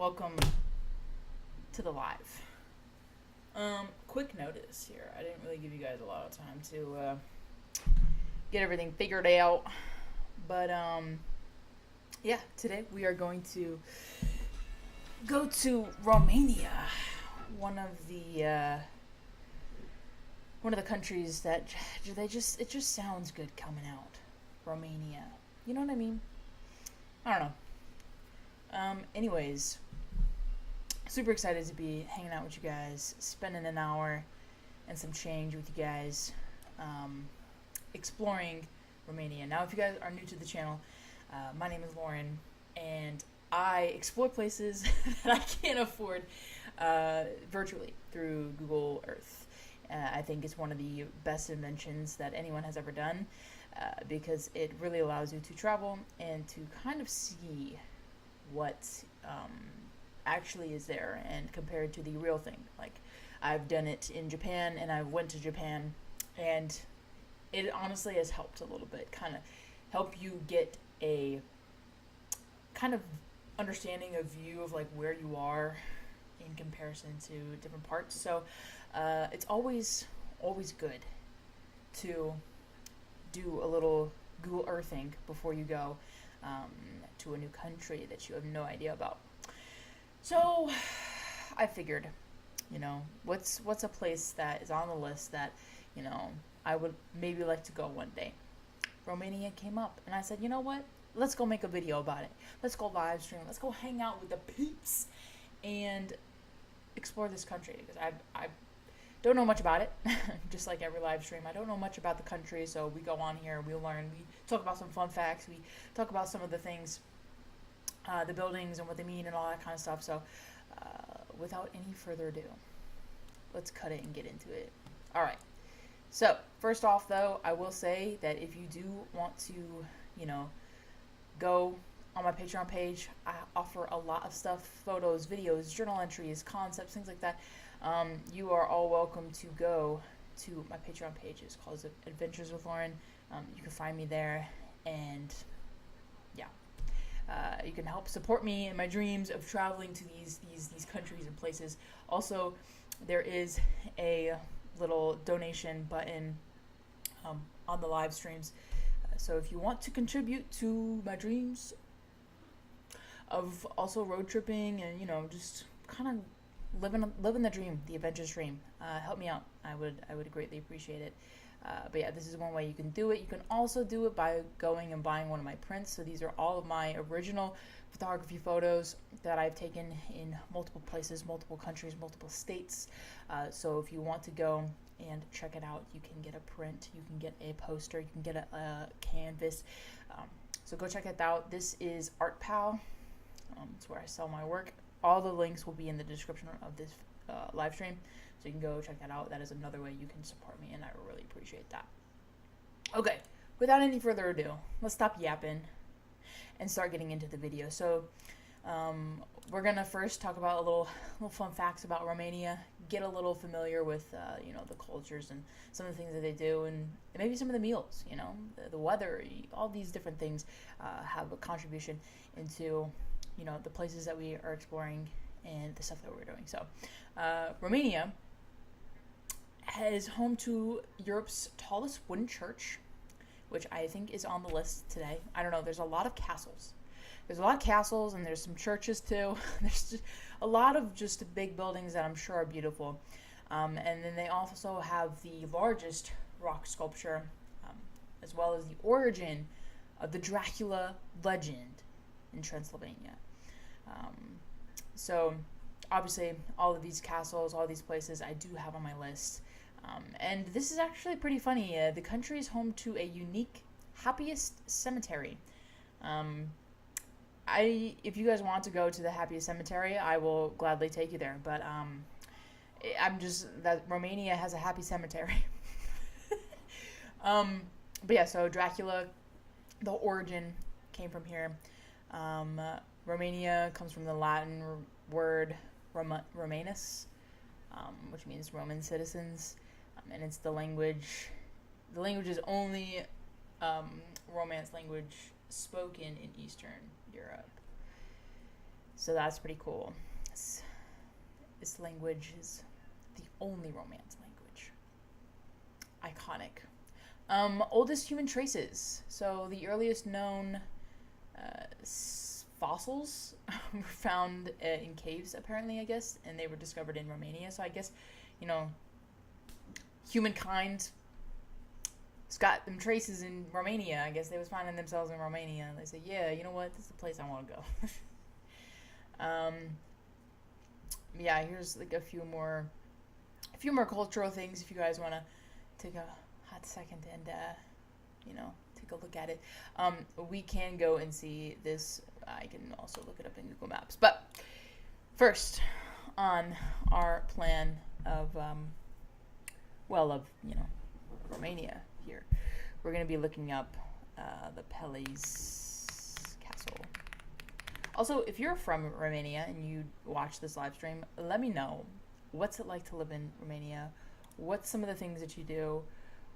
welcome to the live. Quick notice here. I didn't really give you guys a lot of time to get everything figured out, but yeah, today we are going to go to Romania, one of the countries that it just sounds good coming out. Romania, you know what I mean? I don't know. Anyways, super excited to be hanging out with you guys, spending an hour and some change with you guys, exploring Romania. Now, if you guys are new to the channel, my name is Lauren, and I explore places that I can't afford virtually through Google Earth. I think it's one of the best inventions that anyone has ever done because it really allows you to travel and to kind of see what actually is there and compared to the real thing. Like, I've done it in Japan, and I went to Japan, and it honestly has helped a little bit, kind of help you get a kind of understanding, a view of like where you are in comparison to different parts. So it's always good to do a little Google Earthing before you go to a new country that you have no idea about. So I figured, what's a place that is on the list that, I would maybe like to go one day. Romania came up, and I said, you know what? Let's go make a video about it. Let's go live stream. Let's go hang out with the peeps and explore this country, because I don't know much about it. Just like every live stream, I don't know much about the country, so we go on here, we learn, we talk about some fun facts, we talk about some of the things, the buildings and what they mean and all that kind of stuff. So without any further ado, let's cut it and get into it. All right. So first off, though, I will say that if you do want to, go on my Patreon page, I offer a lot of stuff: photos, videos, journal entries, concepts, things like that. You are all welcome to go to my Patreon page. It's called Adventures with Lauren. You can find me there, and yeah, you can help support me in my dreams of traveling to these countries and places. Also, there is a little donation button on the live streams. So if you want to contribute to my dreams of also road tripping and, just kind of living the dream, the adventurous dream, help me out. I would greatly appreciate it. But yeah, this is one way you can do it. You can also do it by going and buying one of my prints. So these are all of my original photography photos that I've taken in multiple places, multiple countries, multiple states. So if you want to go and check it out, you can get a print, you can get a poster, you can get a canvas. So go check it out. This is ArtPal. It's where I sell my work. All the links will be in the description of this live stream, so you can go check that out. That is another way you can support me, and I really appreciate that. Okay, without any further ado, let's stop yapping and start getting into the video. So we're gonna first talk about a little fun facts about Romania, get a little familiar with the cultures and some of the things that they do, and maybe some of the meals, the weather, all these different things have a contribution into the places that we are exploring and the stuff that we're doing. So Romania is home to Europe's tallest wooden church, which I think is on the list today. I don't know, there's a lot of castles. There's a lot of castles, and there's some churches too. There's just a lot of just big buildings that I'm sure are beautiful. And then they also have the largest rock sculpture, as well as the origin of the Dracula legend in Transylvania. So obviously all of these castles, all these places I do have on my list. And this is actually pretty funny. The country is home to a unique happiest cemetery. If you guys want to go to the happiest cemetery, I will gladly take you there. But that Romania has a happy cemetery. But yeah, so Dracula, the origin came from here. Romania comes from the Latin word Romanus, which means Roman citizens, and it's the language. The language is only Romance language spoken in Eastern Europe. So that's pretty cool. This language is the only Romance language. Iconic. Oldest human traces. So the earliest known fossils were found in caves, apparently, I guess, and they were discovered in Romania. So I guess, you know, humankind has got them traces in Romania. I guess they was finding themselves in Romania, and they said, yeah, you know what, this is the place I want to go. Yeah, here's like a few more cultural things if you guys want to take a hot second and take a look at it. We can go and see this. I can also look it up in Google Maps. But first, on our plan of Romania here, we're going to be looking up the Pele's Castle. Also, if you're from Romania and you watch this live stream, let me know. What's it like to live in Romania? What's some of the things that you do?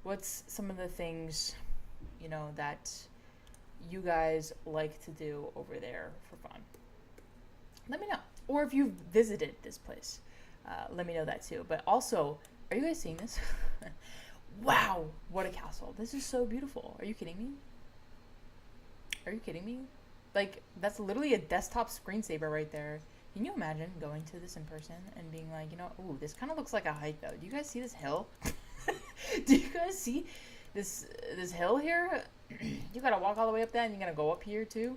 What's some of the things, that you guys like to do over there for fun? Let me know. Or if you've visited this place, let me know that too. But also, are you guys seeing this? Wow, what a castle. This is so beautiful. Are you kidding me? Like, that's literally a desktop screensaver right there. Can you imagine going to this in person and being like, ooh, this kind of looks like a hike though. Do you guys see this hill? Do you guys see this hill here? You gotta walk all the way up that, and you gotta go up here too.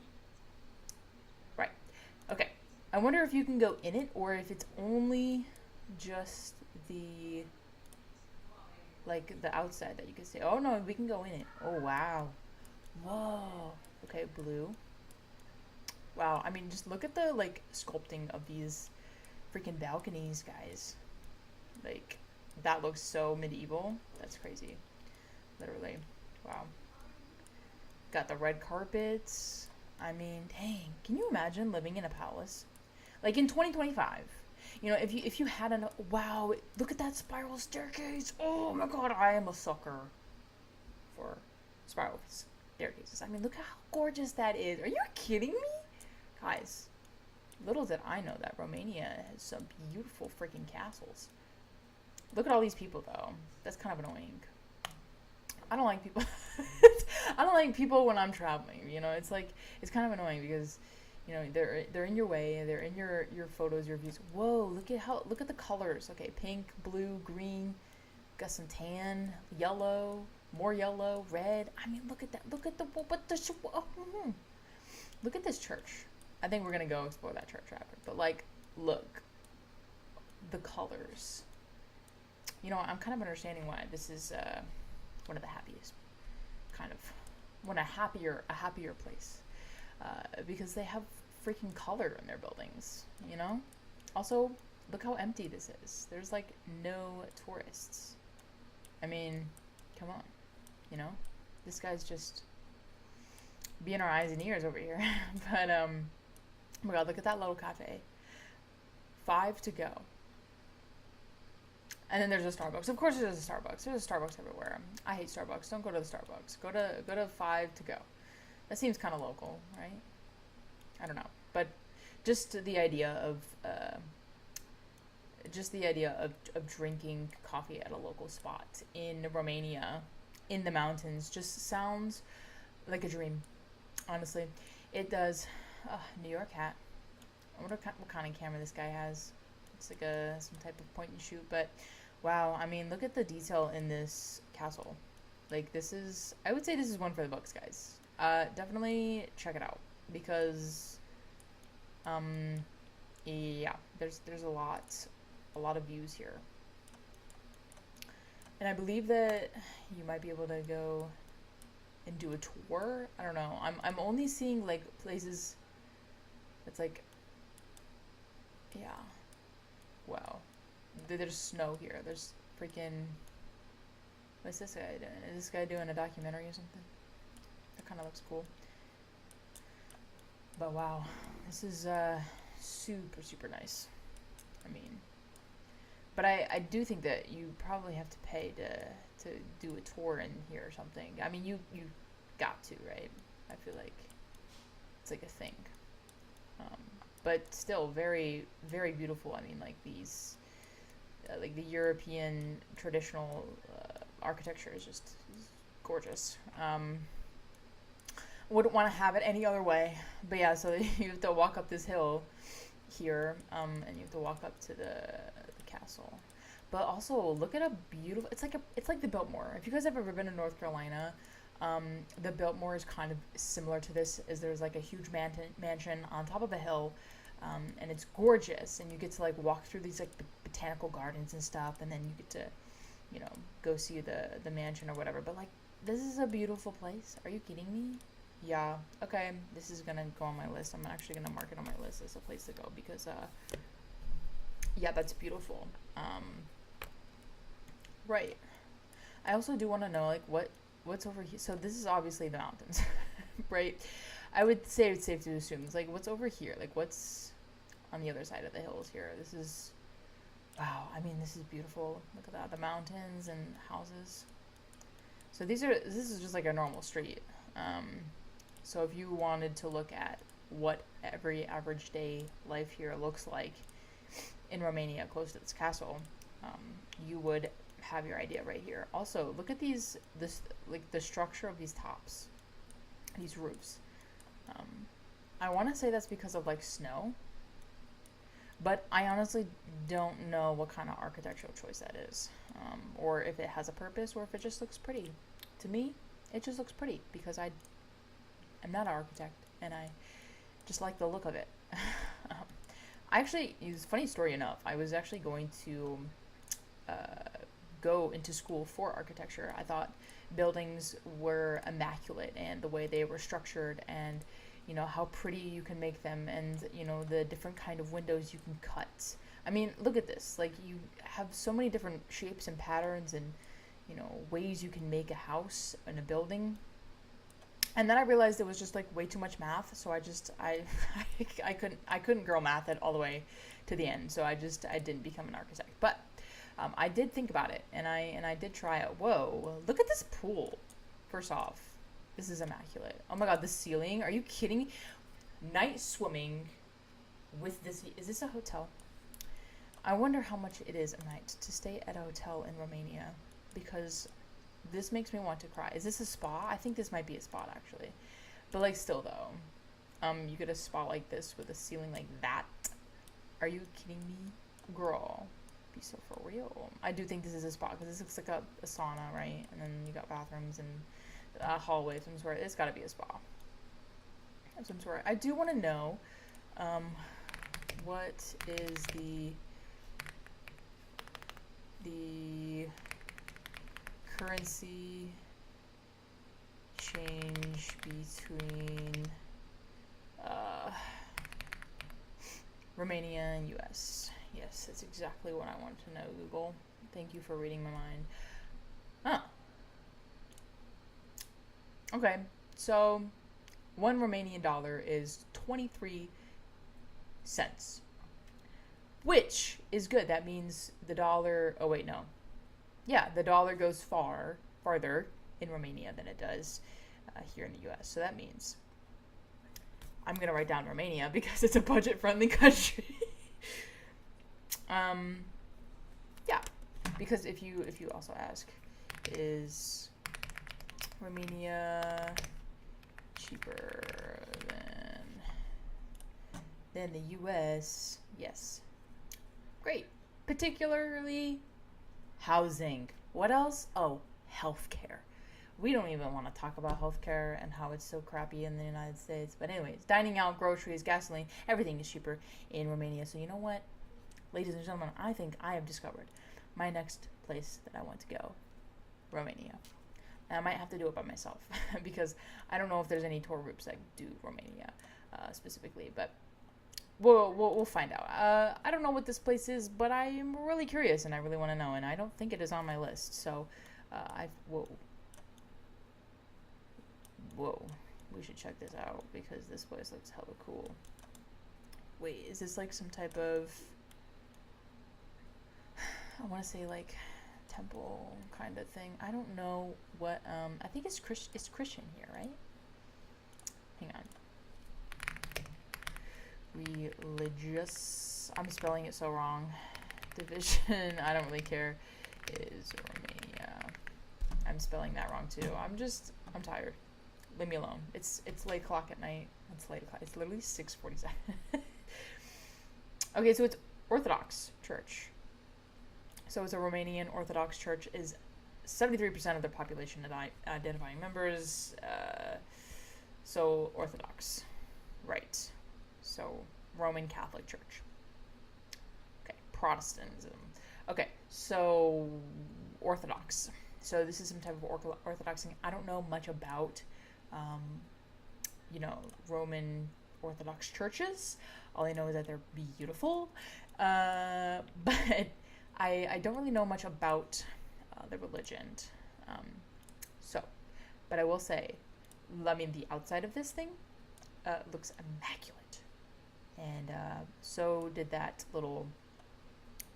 Right. Okay. I wonder if you can go in it, or if it's only just the outside that you can see. Oh no, we can go in it. Oh wow. Whoa. Okay, blue. Wow, I mean, just look at the sculpting of these freaking balconies, guys. Like, that looks so medieval. That's crazy. Literally. Wow. Got the red carpets. I mean, dang. Can you imagine living in a palace? Like, in 2025. If you had wow, look at that spiral staircase. Oh my god, I am a sucker for spiral staircases. I mean, look how gorgeous that is. Are you kidding me? Guys, little did I know that Romania has some beautiful freaking castles. Look at all these people, though. That's kind of annoying. I don't like people. I don't like people when I'm traveling. It's kind of annoying because, they're in your way. They're in your photos, your views. Whoa, look at the colors. Okay, pink, blue, green. Got some tan, yellow, more yellow, red. I mean, look at that. Look at look at this church. I think we're going to go explore that church after. But, look. The colors. I'm kind of understanding why this is one of the happiest. A happier place. Because they have freaking color in their buildings, Also, look how empty this is. There's, no tourists. I mean, come on. This guy's just being our eyes and ears over here. But, oh my god, look at that little cafe. 5 to go. And then there's a Starbucks. Of course there's a Starbucks. There's a Starbucks everywhere. I hate Starbucks. Don't go to the Starbucks. Go to 5 to go. That seems kind of local, right? I don't know. But just the idea of drinking coffee at a local spot in Romania, in the mountains, just sounds like a dream. Honestly, it does. New York hat. I wonder what kind of camera this guy has. It's like some type of point and shoot. But wow, I mean, look at the detail in this castle. I would say this is one for the books, guys. Definitely check it out because, yeah, there's a lot of views here, and I believe that you might be able to go and do a tour. I don't know. I'm only seeing places. It's yeah. Wow. There's snow here. There's freaking. What's this guy doing? Is this guy doing a documentary or something? That kind of looks cool. But wow, this is super nice. I mean, but I do think that you probably have to pay to do a tour in here or something. I mean, you got to, right? I feel like it's like a thing. but still very, very beautiful. I mean, like these, like the European traditional architecture is just gorgeous. Wouldn't want to have it any other way. But yeah, so you have to walk up this hill here, and you have to walk up to the castle. But also look at a beautiful. It's like the Biltmore. If you guys have ever been to North Carolina, the Biltmore is kind of similar to this. Is there's like a huge mansion on top of a hill, and it's gorgeous. And you get to like walk through these like botanical gardens and stuff, and then you get to, you know, go see the mansion or whatever. But like, this is a beautiful place. Are you kidding me? Yeah. Okay. This is gonna go on my list. I'm actually gonna mark it on my list as a place to go because, yeah, that's beautiful. Right. I also do want to know like what's over here. So this is obviously the mountains, right? I would say it's safe to assume it's like what's over here. Like what's on the other side of the hills here. This is wow. I mean, this is beautiful. Look at that. The mountains and houses. So this is just like a normal street. So if you wanted to look at what every average day life here looks like in Romania, close to this castle, you would have your idea right here. Also, look at this like the structure of these tops, these roofs. I want to say that's because of like snow, but I honestly don't know what kind of architectural choice that is, or if it has a purpose, or if it just looks pretty. To me, it just looks pretty because I'm not an architect, and I just like the look of it. It's funny story enough, I was actually going to go into school for architecture. I thought buildings were immaculate, and the way they were structured, and you know how pretty you can make them, and you know the different kind of windows you can cut. I mean, look at this. Like, you have so many different shapes and patterns, and you know ways you can make a house and a building. And then I realized it was just like way too much math, so I couldn't girl math it all the way to the end. So I didn't become an architect. But I did think about it, and I did try it. Whoa, look at this pool. First off, this is immaculate. Oh my god, the ceiling. Are you kidding me? Night swimming with this. Is this a hotel? I wonder how much it is a night to stay at a hotel in Romania, because this makes me want to cry. Is this a spa? I think this might be a spa, actually. But, like, still, though. You get a spa like this with a ceiling like that. Are you kidding me? Girl, be so for real. I do think this is a spa, because this looks like a sauna, right? And then you got bathrooms and a hallway of some sort. It's got to be a spa of some sort. I do want to know, what is the currency change between Romania and US. Yes, that's exactly what I wanted to know, Google. Thank you for reading my mind. Okay, so one Romanian dollar is 23 cents, which is good. That means the dollar, oh wait, no. Yeah, the dollar goes farther in Romania than it does here in the US. So that means I'm going to write down Romania because it's a budget-friendly country. Yeah, because if you also ask, is Romania cheaper than the US? Yes. Great. Particularly housing. What else? Oh, healthcare. We don't even want to talk about healthcare and how it's so crappy in the United States. But anyways, dining out, groceries, gasoline, everything is cheaper in Romania. So you know what? Ladies and gentlemen, I think I have discovered my next place that I want to go. Romania. And I might have to do it by myself because I don't know if there's any tour groups that do Romania specifically, but we'll find out. I don't know what this place is, but I am really curious and I really want to know, and I don't think it is on my list. So whoa, we should check this out because this place looks hella cool. Wait, is this like some type of, I want to say like temple kind of thing? I don't know what. I think it's Christian here, right? Hang on. I'm spelling it so wrong. Division, I don't really care, is Romania. I'm spelling that wrong too. I'm tired. Leave me alone. It's late o'clock at night. It's late o'clock. It's literally 6:47. Okay, so it's Orthodox Church. So it's a Romanian Orthodox Church. Is 73% of their population identifying members. So Orthodox, right? So Roman Catholic Church. Okay, Protestantism. Okay, so Orthodox. So this is some type of Orthodox thing. I don't know much about, Roman Orthodox churches. All I know is that they're beautiful, but I don't really know much about the religion. But I will say, the outside of this thing looks immaculate, and so did that little.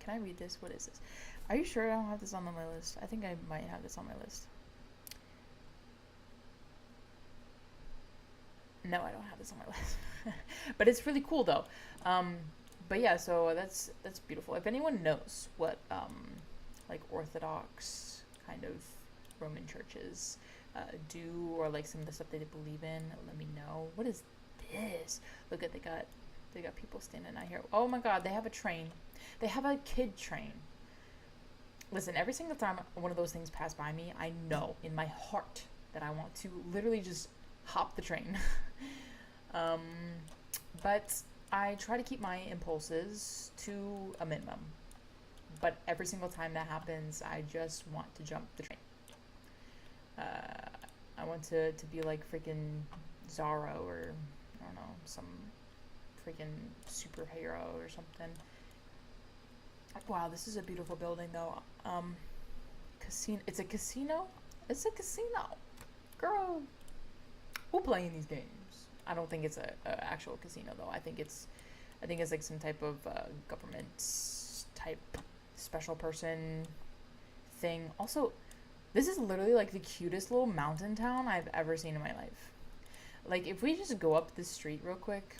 Can I read this? What is this? Are you sure I don't have this on my list? I think I might have this on my list. No, I don't have this on my list. But it's really cool though. But yeah, so that's beautiful. If anyone knows what like Orthodox kind of Roman churches do, or like some of the stuff they believe in, let me know. What is this? Look at they got people standing out here. Oh my god, they have a train. They have a kid train. Listen, every single time one of those things pass by me, I know in my heart that I want to literally just hop the train. But I try to keep my impulses to a minimum. But every single time that happens, I just want to jump the train. I want to be like freaking Zorro, or I don't know, some freaking superhero or something. Wow, this is a beautiful building though. Casino. It's a casino? It's a casino. Girl, who playing these games? I don't think it's a actual casino though. I think it's like some type of government type special person thing. Also, this is literally like the cutest little mountain town I've ever seen in my life. Like, if we just go up this street real quick,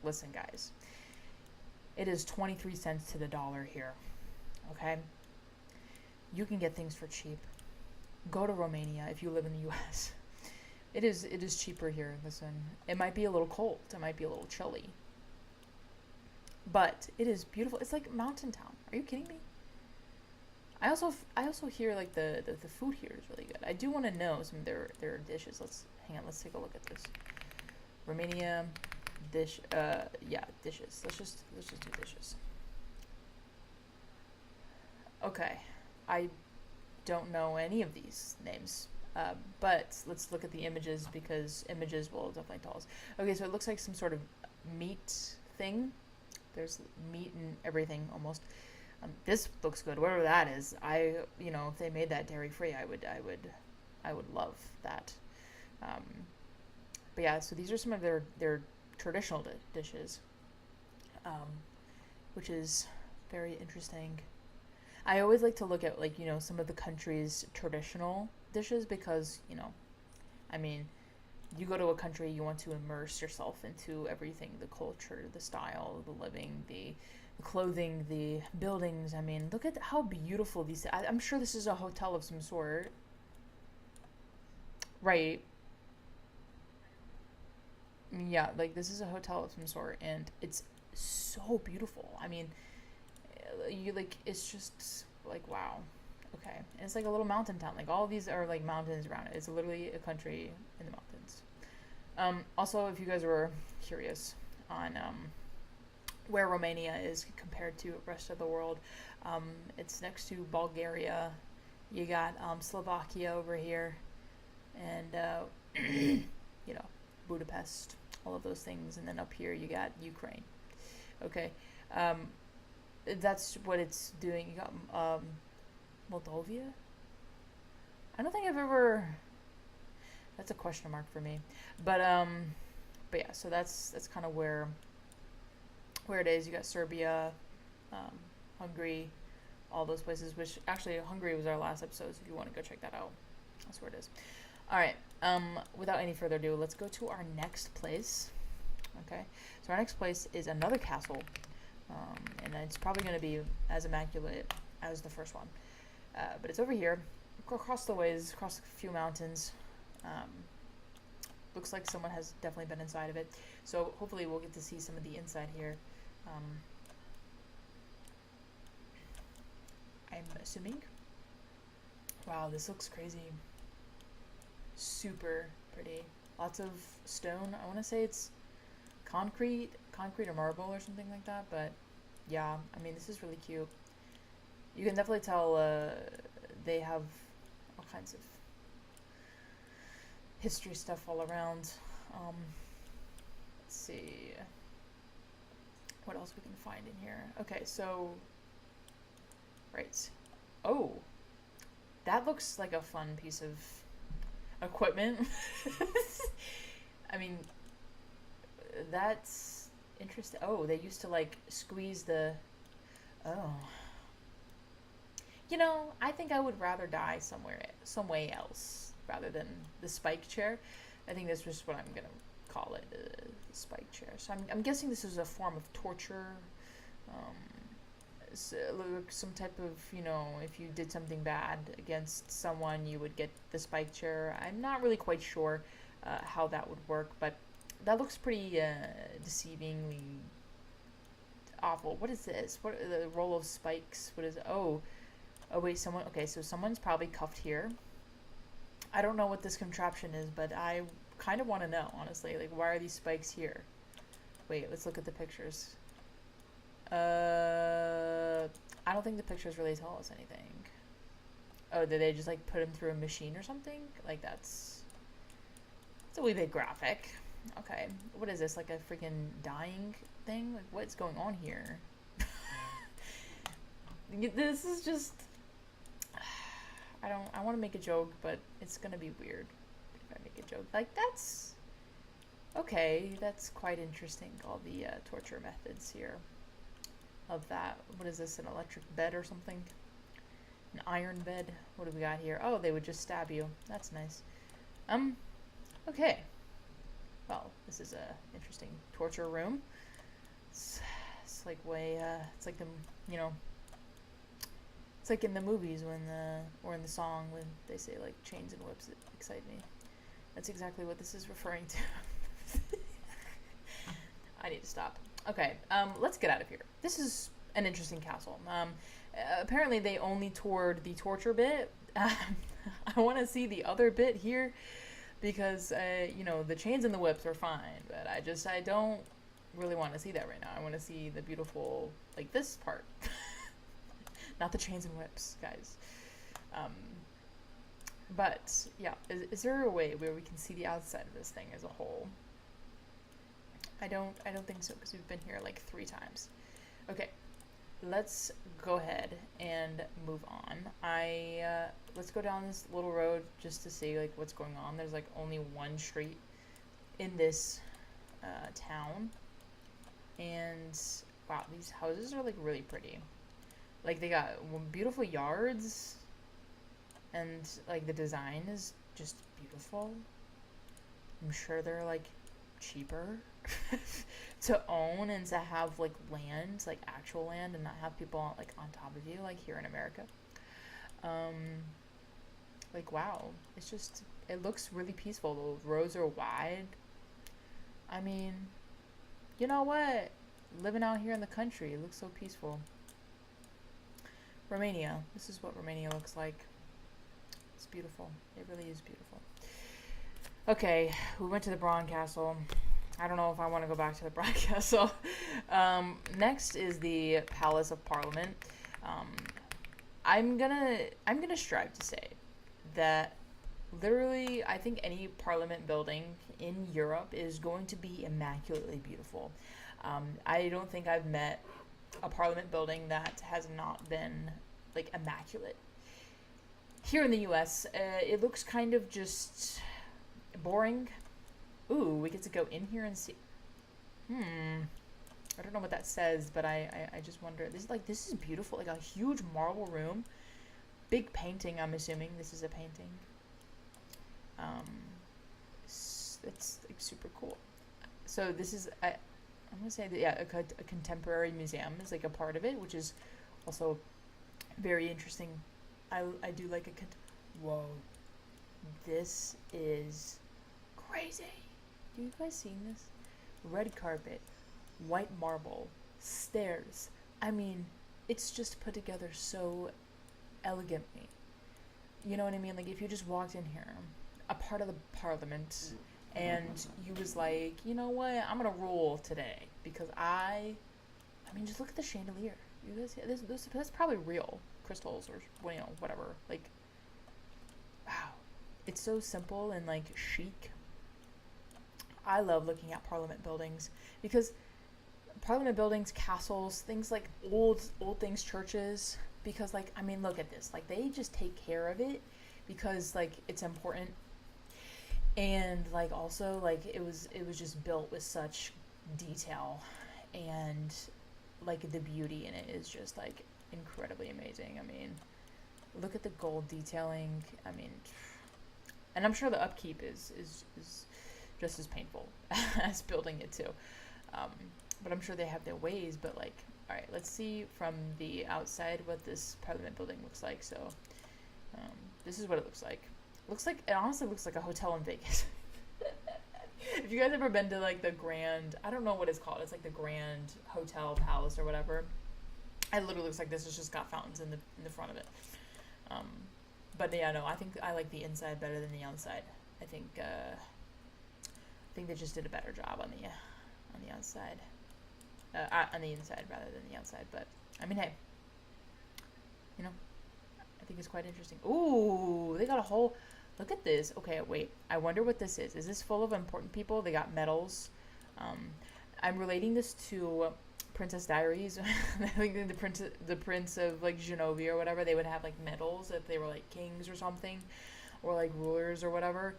listen guys, it is 23 cents to the dollar here, okay? You can get things for cheap. Go to Romania if you live in the U.S. It is cheaper here. Listen, it might be a little cold. It might be a little chilly. But it is beautiful. It's like mountain town. Are you kidding me? I also hear like the food here is really good. I do want to know some of their dishes. Let's take a look at this. Romania dishes. Let's just do dishes. Okay. I don't know any of these names. But let's look at the images, because images will definitely tell us. Okay, so it looks like some sort of meat thing. There's meat and everything almost. This looks good. Whatever that is, if they made that dairy free, I would love that. But yeah, so these are some of their traditional dishes, which is very interesting. I always like to look at some of the country's traditional dishes, because you go to a country, you want to immerse yourself into everything, the culture, the style, the living, the clothing, the buildings. Look at how beautiful these. I'm sure this is a hotel of some sort, right? Yeah, like this is a hotel of some sort, and it's so beautiful. It's just like, wow. Okay, and it's like a little mountain town. Like, all of these are like mountains around it. It's literally a country in the mountains. Also, if you guys were curious on where Romania is compared to the rest of the world, it's next to Bulgaria. You got Slovakia over here, and Budapest, all of those things, and then up here you got Ukraine. Okay, that's what it's doing. You got Moldova? I don't think I've ever. That's a question mark for me. But yeah. So that's kind of where it is. You got Serbia, Hungary, all those places. Which actually, Hungary was our last episode. So if you want to go check that out, that's where it is. All right. Without any further ado, let's go to our next place, Okay, so our next place is another castle, and it's probably going to be as immaculate as the first one. But it's over here, across the ways, across a few mountains. Looks like someone has definitely been inside of it. So hopefully we'll get to see some of the inside here. I'm assuming. Wow, this looks crazy. Super pretty. Lots of stone. I want to say it's concrete or marble or something like that. But yeah, I mean, this is really cute. You can definitely tell they have all kinds of history stuff all around. Let's see what else we can find in here. Okay, so right. Oh, that looks like a fun piece of equipment. I mean, that's interesting. Oh, they used to like squeeze the. Oh. You know, I think I would rather die some way else, rather than the spike chair. I think that's just what I'm gonna call it, the spike chair. So I'm guessing this is a form of torture. So, some type of, you know, if you did something bad against someone, you would get the spike chair. I'm not really quite sure how that would work, but that looks pretty deceivingly awful. What is this? What the roll of spikes? What is it? Oh wait, someone. Okay, so someone's probably cuffed here. I don't know what this contraption is, but I kind of want to know, honestly. Like, why are these spikes here? Wait, let's look at the pictures. I don't think the pictures really tell us anything. Oh, did they just like put him through a machine or something? Like it's a wee bit graphic. Okay, what is this? Like a freaking dying thing? Like what's going on here? This is just. I want to make a joke, but it's gonna be weird if I make a joke. Like that's. Okay, that's quite interesting. All the torture methods here. Of that. What is this? An electric bed or something? An iron bed? What do we got here? Oh, they would just stab you. That's nice. Okay. Well, this is a interesting torture room. It's like way, it's like the, you know, it's like in the movies or in the song when they say like chains and whips that excite me. That's exactly what this is referring to. I need to stop. Okay, let's get out of here. This is an interesting castle. Apparently they only toured the torture bit. I want to see the other bit here because, you know, the chains and the whips are fine, but I don't really want to see that right now. I want to see the beautiful, like this part. Not the chains and whips, guys. But, yeah, is there a way where we can see the outside of this thing as a whole? I don't think so because we've been here like 3 times. Okay, let's go ahead and move on. Let's go down this little road just to see like what's going on. There's like only one street in this town, and wow, these houses are like really pretty. Like they got beautiful yards, and like the design is just beautiful. I'm sure they're like cheaper to own and to have like land, like actual land, and not have people like on top of you like here in America. Like wow, it's just, it looks really peaceful. The roads are wide. I mean, you know what? Living out here in the country, it looks so peaceful. Romania. This is what Romania looks like. It's beautiful. It really is beautiful. Okay, we went to the Bronze Castle. I don't know if I want to go back to the Bronze Castle. Next is the Palace of Parliament. I'm gonna strive to say that literally I think any parliament building in Europe is going to be immaculately beautiful. I don't think I've met a parliament building that has not been like immaculate. Here in the US, it looks kind of just boring. Ooh, we get to go in here and see. I don't know what that says, but I just wonder. This is beautiful. Like a huge marble room. Big painting, I'm assuming. This is a painting. It's like super cool. So this is I'm gonna say that, yeah, a contemporary museum is like a part of it, which is also very interesting. I do like whoa, this is crazy. Do you guys seen this? Red carpet, white marble, stairs. I mean, it's just put together so elegantly. You know what I mean? Like, if you just walked in here, a part of the parliament, and you was like, you know what, I'm gonna rule today because I mean, just look at the chandelier. You guys, that's probably real crystals or whatever. Like, wow, it's so simple and like chic. I love looking at parliament buildings because parliament buildings, castles, things like old things, churches. Because like, I mean, look at this. Like, they just take care of it because like it's important, and like also like it was just built with such detail, and like the beauty in it is just like incredibly amazing. I mean, look at the gold detailing. I mean, and I'm sure the upkeep is just as painful as building it too. But I'm sure they have their ways. But like, all right, let's see from the outside what this parliament building looks like. So this is what it looks like. It honestly looks like a hotel in Vegas. If you guys ever been to like the Grand, I don't know what it's called. It's like the Grand Hotel Palace or whatever. It literally looks like this. It's just got fountains in the front of it. But yeah, no, I think I like the inside better than the outside. I think they just did a better job on the outside. On the inside rather than the outside. But I mean, hey, you know, I think it's quite interesting. Ooh, they got a whole. Look at this. Okay, wait. I wonder what this is. Is this full of important people? They got medals. I'm relating this to Princess Diaries. I think the Prince of like Genovia or whatever. They would have like medals if they were like kings or something, or like rulers or whatever.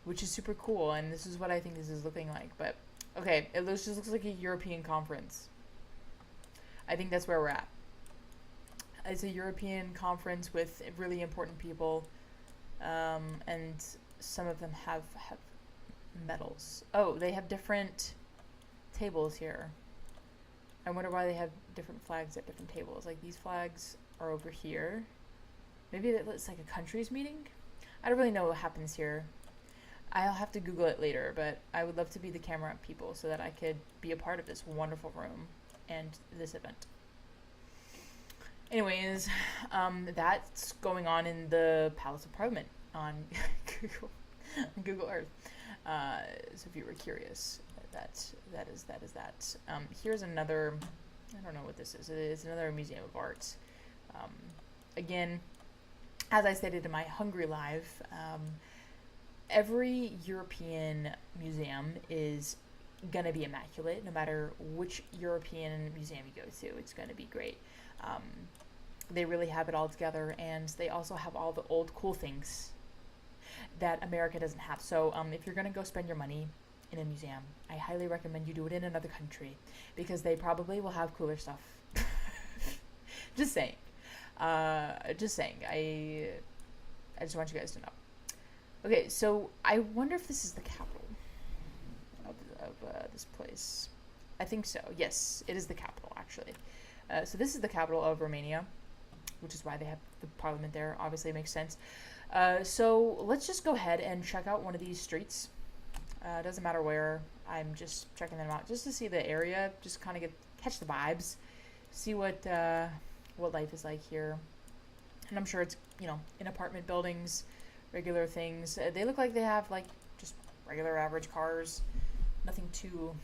Which is super cool. And this is what I think this is looking like. But okay, it just looks like a European conference. I think that's where we're at. It's a European conference with really important people. And some of them have medals. Oh, they have different tables here. I wonder why they have different flags at different tables. Like, these flags are over here. Maybe it's like a country's meeting? I don't really know what happens here. I'll have to Google it later, but I would love to be the camera people so that I could be a part of this wonderful room and this event. Anyways, that's going on in the Palace of Parliament on Google Earth. So if you were curious, that is that. Here's another. I don't know what this is. It's another museum of art. Again, as I stated in my Hungry Live, every European museum is gonna be immaculate, no matter which European museum you go to. It's gonna be great. They really have it all together, and they also have all the old cool things that America doesn't have. So if you're gonna go spend your money in a museum, I highly recommend you do it in another country, because they probably will have cooler stuff. Just saying. I just want you guys to know. Okay, so I wonder if this is the capital of this place. I think so. Yes, it is the capital, actually. So this is the capital of Romania, which is why they have the parliament there. Obviously, it makes sense. So let's just go ahead and check out one of these streets. It doesn't matter where. I'm just checking them out just to see the area, just kind of catch the vibes, see what life is like here. And I'm sure it's, in apartment buildings, regular things. They look like they have like just regular average cars. Nothing too,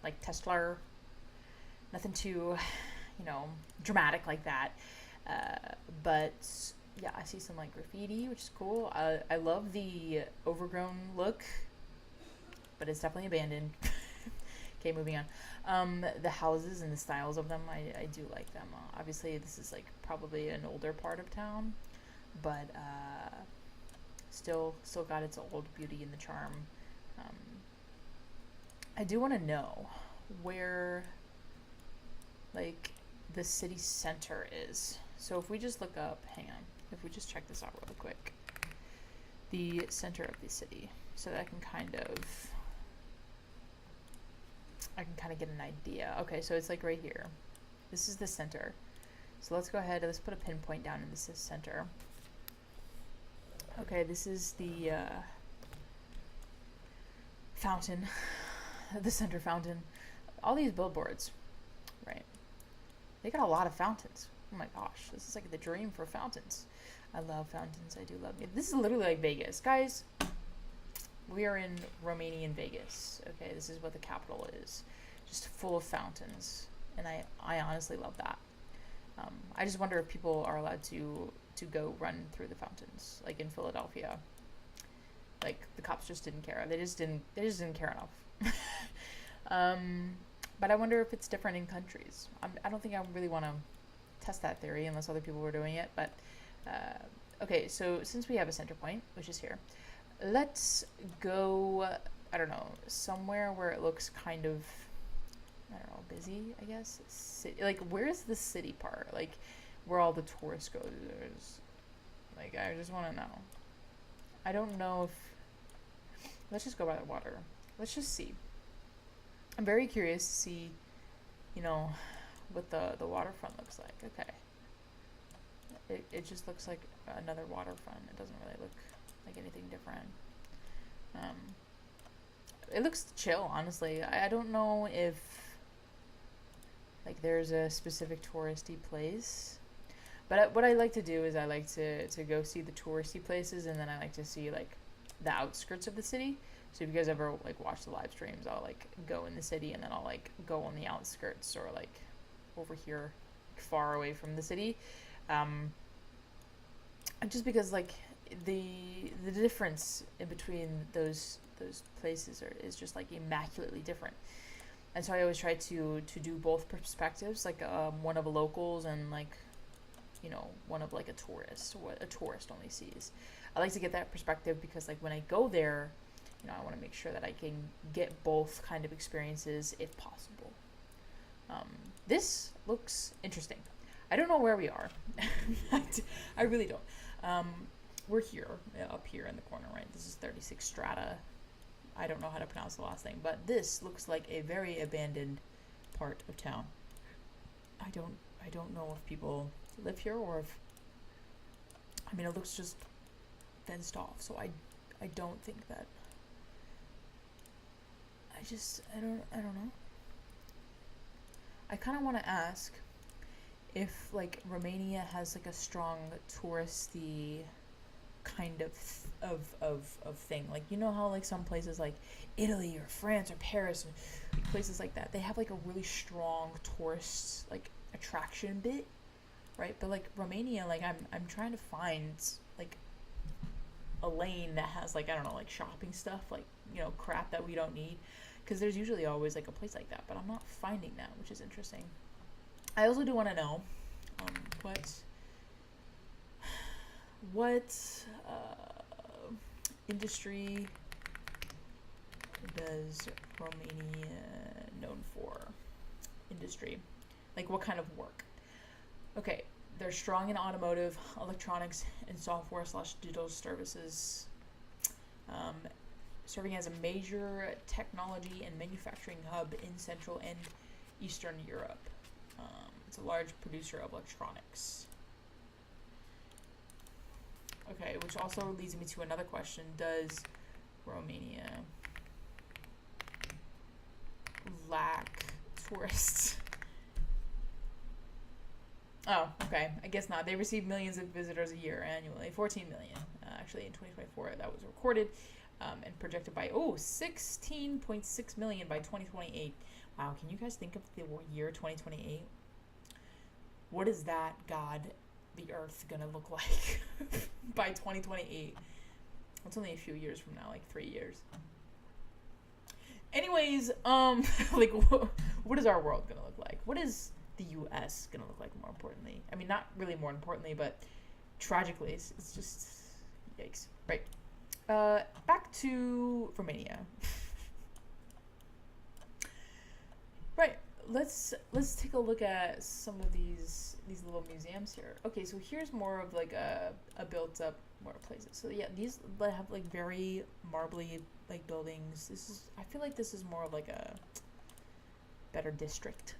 like Tesla. Nothing too, dramatic like that. But yeah, I see some like graffiti, which is cool. I love the overgrown look, but it's definitely abandoned. Okay, moving on. The houses and the styles of them, I do like them. Obviously, this is like probably an older part of town, but still got its old beauty and the charm. I do want to know where like the city center is. So if we just look up, hang on, if we just check this out real quick, the center of the city, so that I can kind of I can kind of get an idea. Okay, so it's like right here. This is the center. So let's go ahead and let's put a pinpoint down in this center. Okay, this is the fountain, the center fountain. All these billboards, right? They got a lot of fountains. Oh my gosh, this is like the dream for fountains. I love fountains. I do love it. This is literally like Vegas, guys. We are in Romanian Vegas. Okay, this is what the capital is, just full of fountains, and I honestly love that. I just wonder if people are allowed to go run through the fountains, like in Philadelphia. Like the cops just didn't care. They just didn't care enough. But I wonder if it's different in countries. I don't think I really want to test that theory unless other people were doing it. But okay, so since we have a center point, which is here, let's go. I don't know, somewhere where it looks kind of, I don't know, busy, I guess. Like, where's the city part? Like, where all the tourists go. Like, I just want to know. I don't know if... Let's just go by the water. Let's just see. I'm very curious to see, you know, what the waterfront looks like. Okay. It just looks like another waterfront. It doesn't really look like anything different. It looks chill, honestly. I don't know if, like, there's a specific touristy place. But what I like to do is I like to go see the touristy places, and then I like to see, like, the outskirts of the city. So if you guys ever, like, watch the live streams, I'll, like, go in the city, and then I'll, like, go on the outskirts or, like, over here, far away from the city. Just because, like, the difference in between those places is just, like, immaculately different. And so I always try to do both perspectives, like, one of a locals and, like, you know, one of, like, a tourist, what a tourist only sees. I like to get that perspective because, like, when I go there, you know, I want to make sure that I can get both kind of experiences if possible. This looks interesting. I don't know where we are. I really don't. We're here, up here in the corner, right? This is 36 Strata. I don't know how to pronounce the last name, but this looks like a very abandoned part of town. I don't know if people live here or if, I mean, it looks just fenced off, so I don't think that, I don't know. I kind of want to ask if, like, Romania has, like, a strong touristy kind of thing. Like, you know how, like, some places like Italy or France or Paris or places like that, they have, like, a really strong tourist, like, attraction bit, right? But, like, Romania, like, I'm trying to find, like, a lane that has, like, I don't know, like, shopping stuff, like, you know, crap that we don't need, because there's usually always, like, a place like that, but I'm not finding that, which is interesting. I also do want to know what industry does Romania known for? Industry, like, what kind of work? Okay, they're strong in automotive, electronics, and software/digital services, serving as a major technology and manufacturing hub in Central and Eastern Europe. It's a large producer of electronics. Okay, which also leads me to another question. Does Romania lack tourists? Oh, okay. I guess not. They receive millions of visitors a year annually. 14 million, actually, in 2024. That was recorded and projected by, 16.6 million by 2028. Wow, can you guys think of the year 2028? What is that, God, the Earth gonna look like by 2028? It's only a few years from now, like 3 years. Anyways, like, what is our world gonna look like? What is the U.S. gonna look like, more importantly? I mean, not really more importantly, but tragically, it's just yikes. Right. Back to Romania. Right. Let's take a look at some of these little museums here. Okay, so here's more of, like, a built up more places. So yeah, these have, like, very marbly, like, buildings. I feel like this is more of, like, a better district.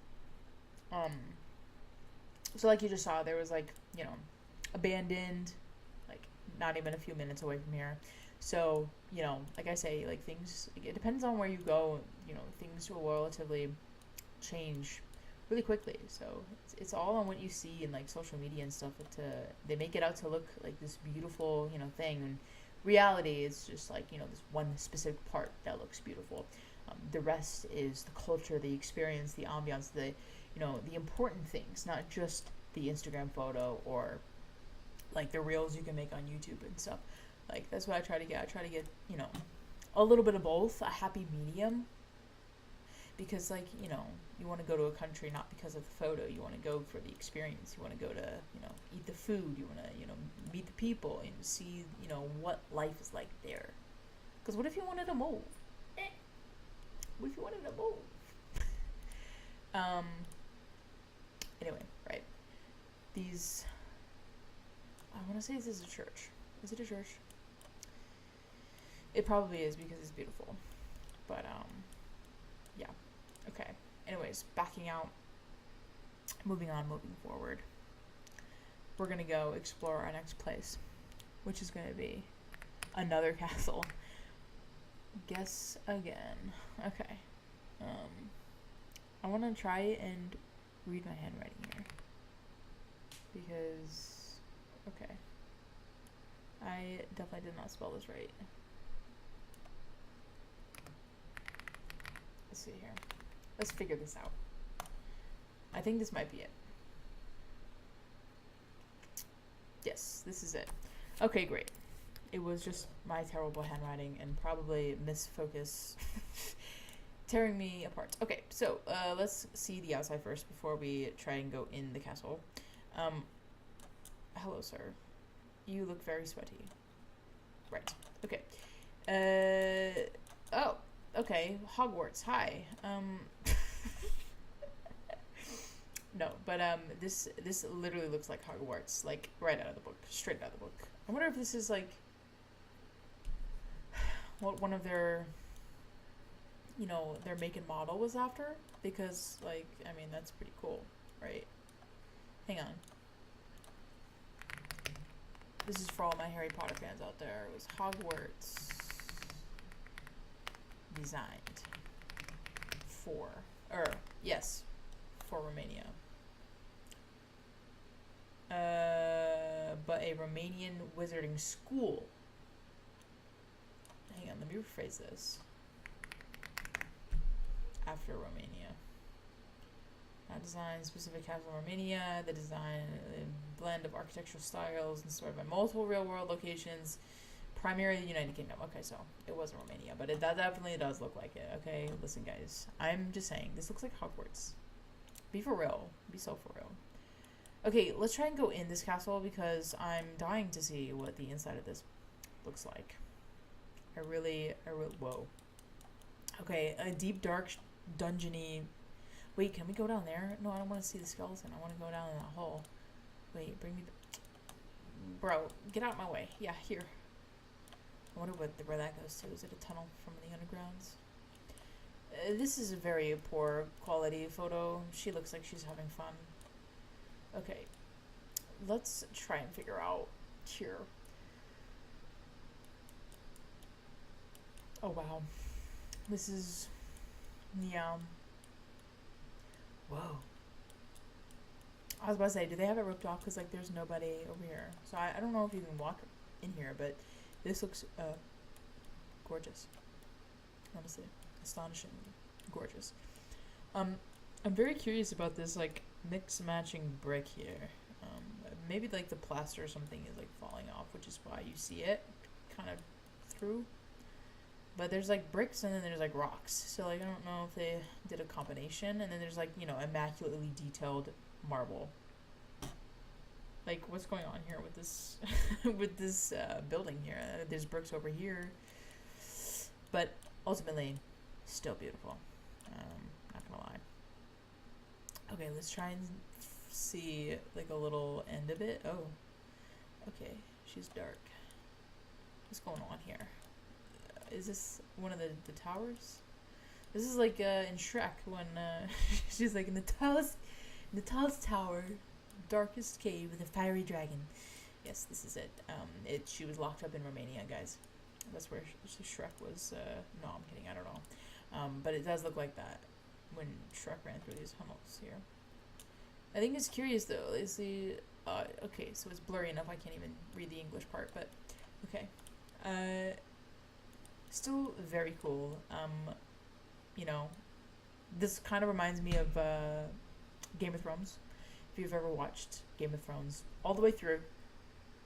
So like you just saw, there was like, you know, abandoned, like not even a few minutes away from here. So, you know, like I say, like things, like, it depends on where you go, you know, things will relatively change really quickly. So it's all on what you see in like social media and stuff. They make it out to look like this beautiful, you know, thing. And reality is just like, you know, this one specific part that looks beautiful. The rest is the culture, the experience, the ambiance, the, you know, the important things, not just the Instagram photo or like the reels you can make on YouTube and stuff. Like that's what I try to get. I try to get, you know, a little bit of both, a happy medium. Because like, you know, you want to go to a country not because of the photo. You want to go for the experience. You want to go to, you know, eat the food. You want to, you know, meet the people and see, you know, what life is like there. Because what if you wanted to move? What if you wanted to move? Anyway, right. These, I want to say this is a church. Is it a church? It probably is because it's beautiful. But, yeah. Okay. Anyways, backing out. Moving on, moving forward. We're going to go explore our next place, which is going to be another castle. Guess again. Okay. I want to try and read my handwriting here. Because, okay. I definitely did not spell this right. Let's see here. Let's figure this out. I think this might be it. Yes, this is it. Okay, great. It was just my terrible handwriting and probably misfocus tearing me apart. Okay, so let's see the outside first before we try and go in the castle. Hello, sir. You look very sweaty. Right. Okay. Oh, okay. Hogwarts. Hi. No, but this literally looks like Hogwarts, like right out of the book, straight out of the book. I wonder if this is like what one of their, you know, their make and model was after, because like, I mean, that's pretty cool, right? Hang on. This is for all my Harry Potter fans out there. It was Hogwarts designed for, for Romania. But a Romanian wizarding school. Hang on, let me rephrase this. After Romania. Not design specific castle in Romania. The design, a blend of architectural styles inspired by multiple real-world locations, primarily the United Kingdom. Okay, so it wasn't Romania, but that definitely does look like it. Okay, listen, guys. I'm just saying, this looks like Hogwarts. Be for real. Be so for real. Okay, let's try and go in this castle because I'm dying to see what the inside of this looks like. Whoa. Okay, a deep, dark, dungeony. Wait, can we go down there? No, I don't want to see the skeleton. I want to go down in that hole. Wait, bring me... Bro, get out of my way. Yeah, here. I wonder where that goes to. Is it a tunnel from the undergrounds? This is a very poor quality photo. She looks like she's having fun. Okay. Let's try and figure out here. Oh, wow. This is... Yeah. Whoa. I was about to say, do they have it roped off? Because, like, there's nobody over here. So I don't know if you can walk in here, but this looks gorgeous. Honestly. Astonishingly gorgeous. I'm very curious about this, like, mix-matching brick here. Maybe, like, the plaster or something is, like, falling off, which is why you see it kind of through. But there's, like, bricks and then there's, like, rocks. So, like, I don't know if they did a combination. And then there's, like, you know, immaculately detailed marble. Like, what's going on here with this with this building here? There's bricks over here. But ultimately, still beautiful. Not gonna lie. Okay, let's try and see, like, a little end of it. Oh. Okay, she's dark. What's going on here? Is this one of the towers? This is like in Shrek when she's like in the tallest tower, darkest cave with a fiery dragon. Yes, this is it. She was locked up in Romania, guys. That's where Shrek was. No, I'm kidding. I don't know. But it does look like that when Shrek ran through these tunnels here. I think it's curious though. Is the okay? So it's blurry enough I can't even read the English part. But okay. Still very cool. You know, this kind of reminds me of Game of Thrones. If you've ever watched Game of Thrones all the way through,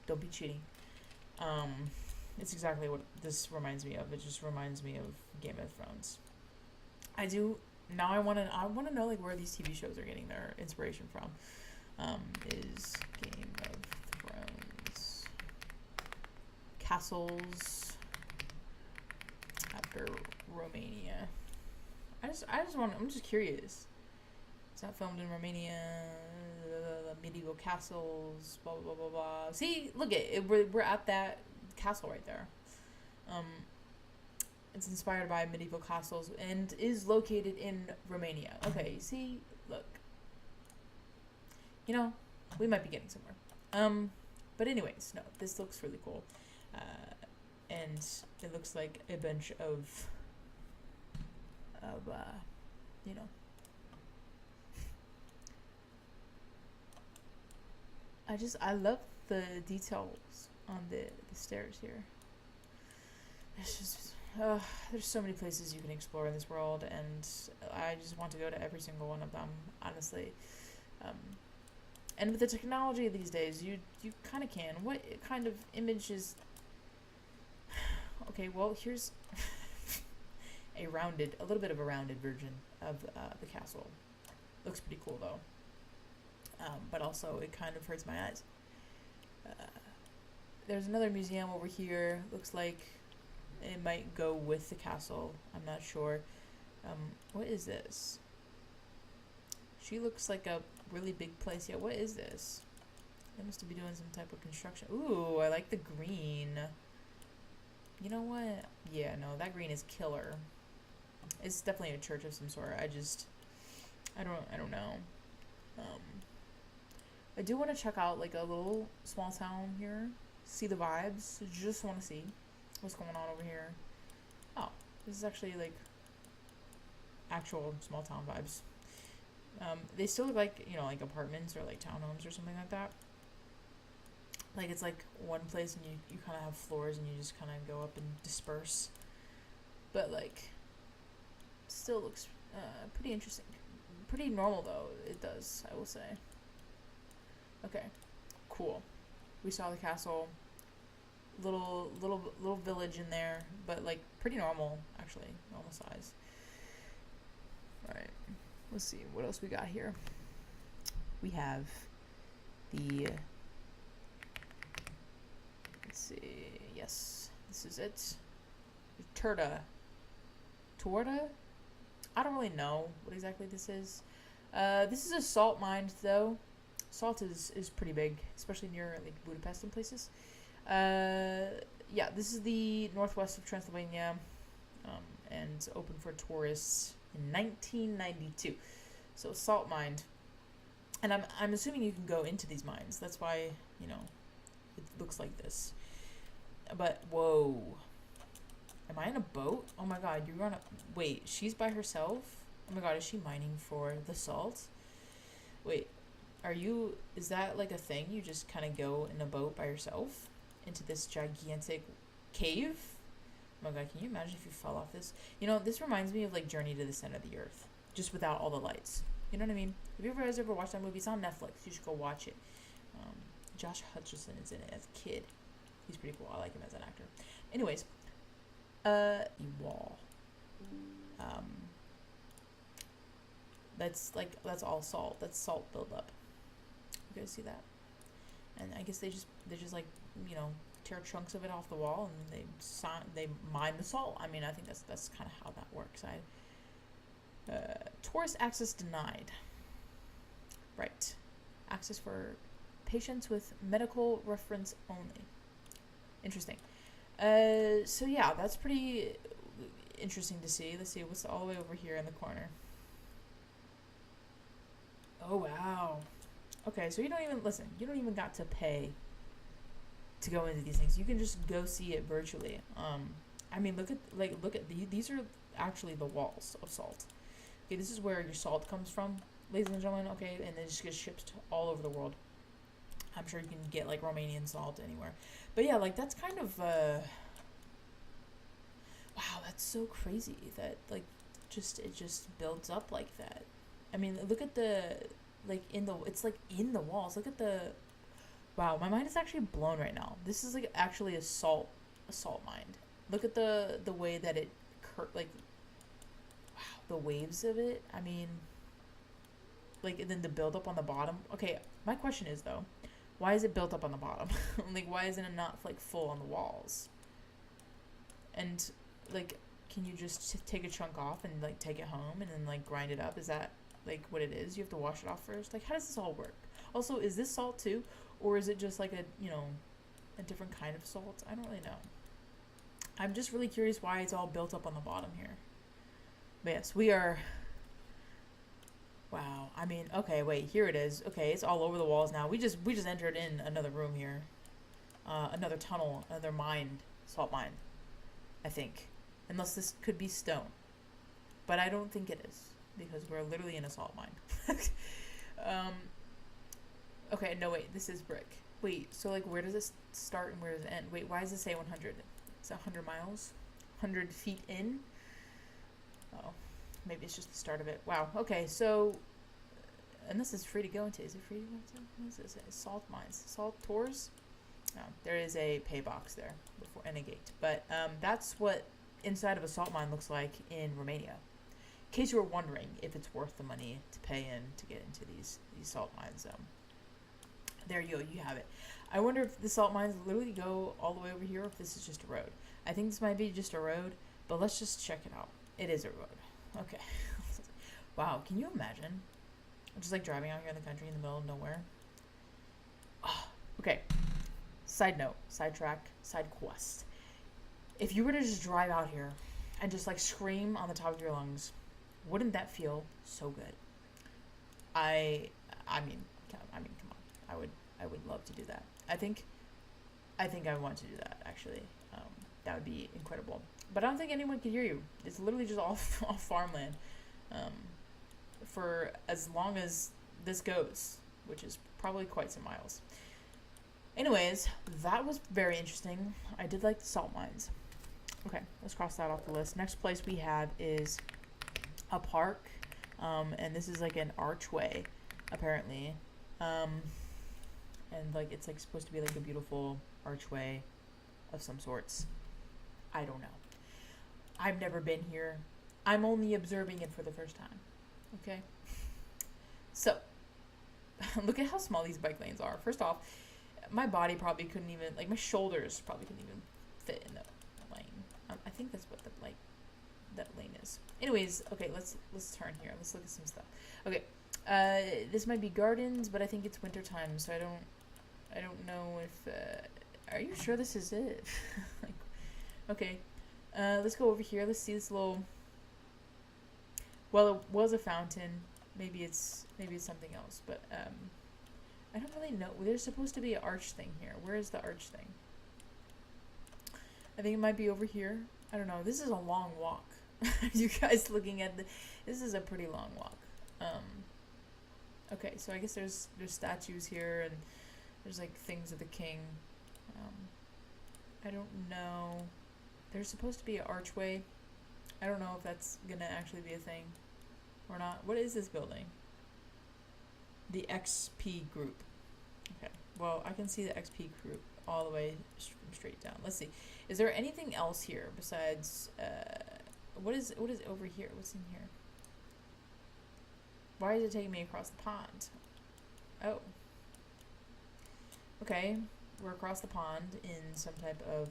don't be cheating. It's exactly what this reminds me of. It just reminds me of Game of Thrones. I wanna know like where these TV shows are getting their inspiration from. Is Game of Thrones castles after Romania? I'm just curious. It's not filmed in Romania. Medieval castles. Blah blah blah blah blah. See, look at it. We're at that castle right there. It's inspired by medieval castles and is located in Romania. Okay, see, look. You know, we might be getting somewhere. But anyways, no, this looks really cool. And it looks like a bunch of you know, I love the details on the stairs here. It's just there's so many places you can explore in this world, and I just want to go to every single one of them, honestly. And with the technology these days, you kind of can. What kind of image is... Okay, well, here's a little bit of a rounded version of the castle. Looks pretty cool, though. But also, it kind of hurts my eyes. There's another museum over here. Looks like it might go with the castle. I'm not sure. What is this? She looks like a really big place. Yeah, what is this? They must be doing some type of construction. Ooh, I like the green. You know what? Yeah, no, that green is killer. It's definitely a church of some sort. I don't know. I do want to check out like a little small town here. See the vibes. Just want to see what's going on over here. Oh, this is actually like actual small town vibes. They still look like, you know, like apartments or like townhomes or something like that. Like it's like one place and you kind of have floors and you just kind of go up and disperse. But like, still looks pretty interesting. Pretty normal though, it does, I will say. Okay, cool. We saw the castle. Little village in there, but like pretty normal, actually, normal size. All right, let's see what else we got here. We have the. Let's see. Yes, this is it. Torta. I don't really know what exactly this is. This is a salt mine, though. Salt is pretty big, especially near like Budapest and places. Yeah, this is the northwest of Transylvania, and opened for tourists in 1992. So salt mined, and I'm assuming you can go into these mines. That's why, you know, it looks like this. But whoa, am I in a boat? Oh my god, you're on a... Wait, she's by herself? Oh my god, is she mining for the salt? Wait, is that like a thing? You just kind of go in a boat by yourself into this gigantic cave? Oh my god, can you imagine if you fell off this? You know, this reminds me of like Journey to the Center of the Earth, just without all the lights. You know what I mean? Have you guys ever watched that movie? It's on Netflix. You should go watch it. Josh Hutcherson is in it as a kid. He's pretty cool. I like him as an actor. Anyways, wall. That's all salt. That's salt buildup. You guys see that? And I guess they just like, you know, tear chunks of it off the wall and they mine the salt. I mean, I think that's kind of how that works. Tourist access denied. Right. Access for patients with medical reference only. Interesting. So yeah, that's pretty interesting to see. Let's see what's all the way over here in the corner. Oh wow. Okay, so you don't even listen. You don't even got to pay to go into these things. You can just go see it virtually. I mean, look at these are actually the walls of salt. Okay, this is where your salt comes from, ladies and gentlemen. Okay, and it just gets shipped all over the world. I'm sure you can get like Romanian salt anywhere. But yeah, like that's kind of wow, that's so crazy that like it just builds up like that. I mean, look at the it's like in the walls. Look at the wow, my mind is actually blown right now. This is like actually a salt mine. Look at the way that it like wow, the waves of it. I mean, like, and then the build up on the bottom. Okay, my question is though, why is it built up on the bottom? Like, why isn't it not like full on the walls? And like, can you just take a chunk off and like take it home and then like grind it up? Is that like what it is? You have to wash it off first. Like, how does this all work? Also, is this salt too, or is it just like a different kind of salt? I don't really know. I'm just really curious why it's all built up on the bottom here. But yes, we are. Wow. I mean, okay, wait. Here it is. Okay, it's all over the walls now. We just entered in another room here, another tunnel, another mine, salt mine. I think, unless this could be stone, but I don't think it is because we're literally in a salt mine. Okay, no wait. This is brick. Wait. So like, where does it start and where does it end? Wait, why does it say 100? It's 100 miles, 100 feet in. Oh, maybe it's just the start of it. Wow. Okay, so, and this is free to go into. Is it free to go into? What is this? Salt mines, salt tours. No, there is a pay box there before and a gate. But that's what inside of a salt mine looks like in Romania. In case you were wondering if it's worth the money to pay in to get into these salt mines. There you go. You have it. I wonder if the salt mines literally go all the way over here, or if this is just a road. I think this might be just a road, but let's just check it out. It is a road. Okay. Wow, can you imagine? Just like driving out here in the country in the middle of nowhere. Oh, okay. Side note, sidetrack, side quest. If you were to just drive out here and just like scream on the top of your lungs, wouldn't that feel so good? I mean, come on. I would love to do that. I think I want to do that actually. That would be incredible. But I don't think anyone can hear you. It's literally just all farmland. For as long as this goes, which is probably quite some miles. Anyways, that was very interesting. I did like the salt mines. Okay, let's cross that off the list. Next place we have is a park, and this is like an archway, apparently. And like it's like supposed to be like a beautiful archway of some sorts. I don't know. I've never been here. I'm only observing it for the first time. Okay? So, look at how small these bike lanes are. First off, my body probably couldn't even, like my shoulders probably couldn't even fit in the lane. I think that's what that lane is. Anyways, okay, let's turn here. Let's look at some stuff. Okay. This might be gardens, but I think it's winter time, so I don't know if are you sure this is it? Like, okay. Let's go over here. Let's see this little. Well, it was a fountain. Maybe it's something else, but I don't really know. There's supposed to be an arch thing here. Where is the arch thing? I think it might be over here. I don't know. This is a long walk. You guys looking at this is a pretty long walk. Okay, so I guess there's statues here and there's like things of the king. I don't know. There's supposed to be an archway. I don't know if that's gonna actually be a thing or not. What is this building? The XP group. Okay. Well, I can see the XP group all the way straight down. Let's see. Is there anything else here besides what is over here? What's in here? Why is it taking me across the pond? Oh. Okay. We're across the pond in some type of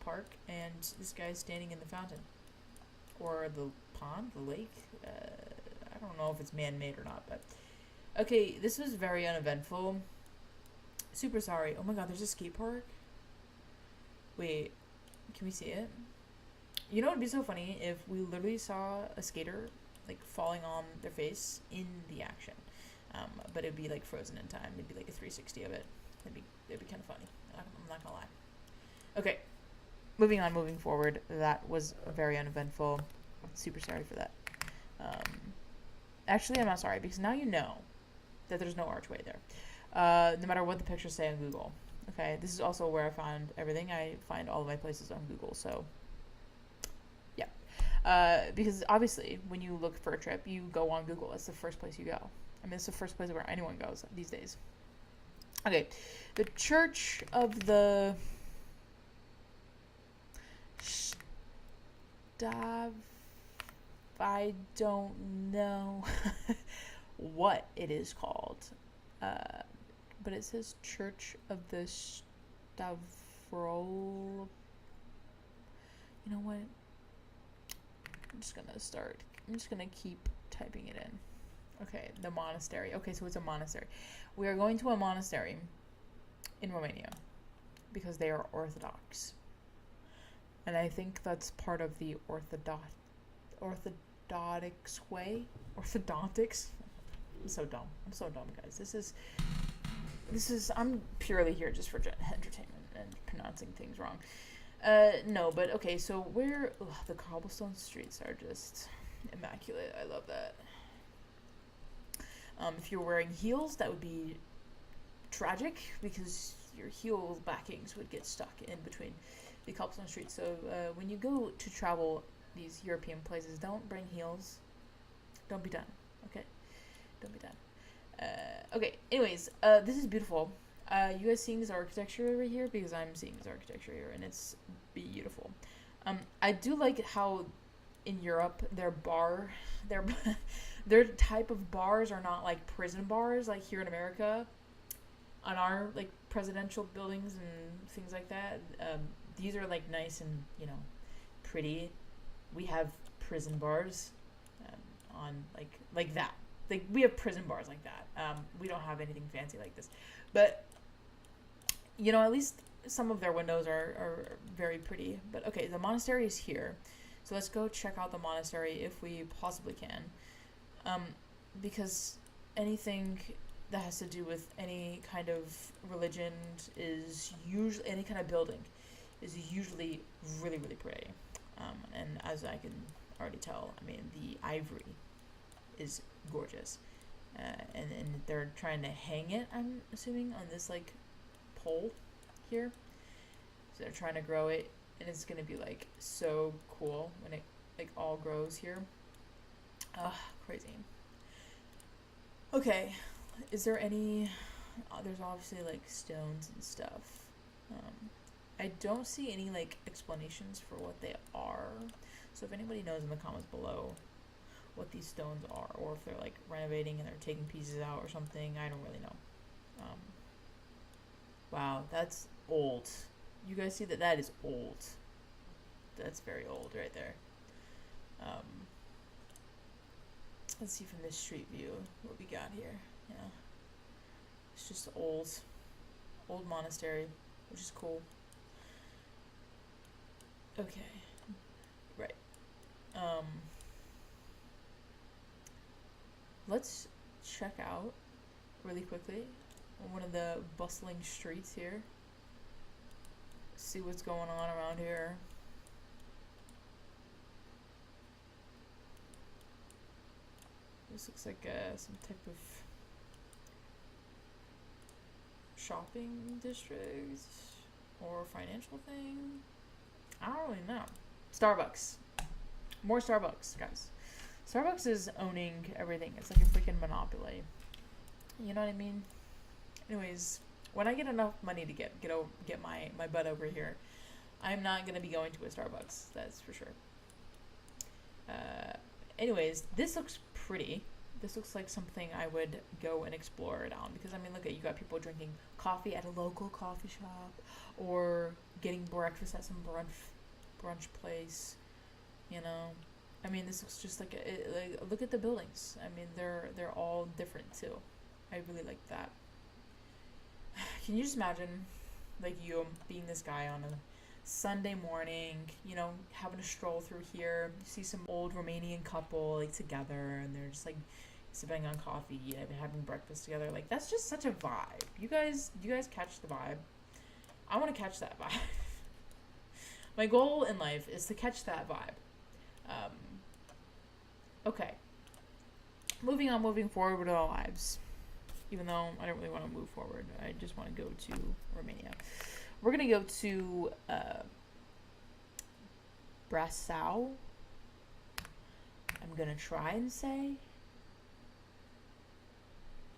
park, and this guy's standing in the fountain. Or the pond? The lake? I don't know if it's man-made or not, but... Okay, this was very uneventful. Super sorry. Oh my god, there's a skate park? Wait, can we see it? You know, it'd be so funny if we literally saw a skater like falling on their face in the action, but it'd be like frozen in time. It'd be like a 360 of it. It'd be kind of funny. I'm not gonna lie. Okay, moving on, moving forward. That was very uneventful. Super sorry for that. Actually, I'm not sorry because now you know that there's no archway there. No matter what the pictures say on Google. Okay, this is also where I find everything. I find all of my places on Google, so yeah. Because obviously, when you look for a trip, you go on Google. It's the first place you go. I mean, it's the first place where anyone goes these days. Okay, the Church of the Stav. I don't know what it is called, but it says Church of the Stavrol. You know what? I'm just gonna keep typing it in. Okay, the monastery. Okay, so it's a monastery. We are going to a monastery in Romania because they are Orthodox. And I think that's part of the orthodontics way. Orthodontics? I'm so dumb, guys. This is I'm purely here just for entertainment and pronouncing things wrong. No, but okay, so the cobblestone streets are just immaculate. I love that. If you're wearing heels, that would be tragic because your heel backings would get stuck in between the cobblestone streets. So when you go to travel these European places, don't bring heels. Don't be done. Okay, don't be done. Okay. Anyways, this is beautiful. You guys seeing this architecture over here? Because I'm seeing this architecture here, and it's beautiful. I do like how in Europe their type of bars are not like prison bars like here in America on our like presidential buildings and things like that. These are like nice and pretty. We have prison bars on like that. Like we have prison bars like that. We don't have anything fancy like this, but at least some of their windows are very pretty. But okay, the monastery is here, so let's go check out the monastery if we possibly can. Because anything that has to do with any kind of religion is usually, any kind of building is usually really, really pretty. And as I can already tell, I mean, the ivory is gorgeous. And they're trying to hang it, I'm assuming, on this like pole here. So they're trying to grow it, and it's gonna be like so cool when it like all grows here. Crazy. Okay, is there any? There's obviously like stones and stuff. I don't see any like explanations for what they are. So if anybody knows in the comments below what these stones are, or if they're like renovating and they're taking pieces out or something, I don't really know. Wow, that's old. You guys see that? That is old. That's very old right there. Let's see from this street view what we got here. Yeah, it's just old monastery, which is cool. Okay, right. Let's check out really quickly one of the bustling streets here. See what's going on around here. This looks like some type of shopping district or financial thing. I don't really know. Starbucks. More Starbucks, guys. Starbucks is owning everything. It's like a freaking monopoly. You know what I mean? Anyways, when I get enough money to get my butt over here, I'm not gonna be going to a Starbucks. That's for sure. Anyways, this looks pretty. This looks like something I would go and explore down, because I mean, look at, you got people drinking coffee at a local coffee shop, or getting breakfast at some brunch place. I mean, this looks just like look at the buildings. I mean, they're all different too. I really like that. Can you just imagine, like, you being this guy on a Sunday morning, you know, having a stroll through here. You see some old Romanian couple like together, and they're just like sipping on coffee and having breakfast together. Like that's just such a vibe. You guys catch the vibe? I want to catch that vibe. My goal in life is to catch that vibe. Okay. Moving forward with our lives. Even though I don't really want to move forward, I just want to go to Romania. We're gonna go to Brasov. I'm gonna try and say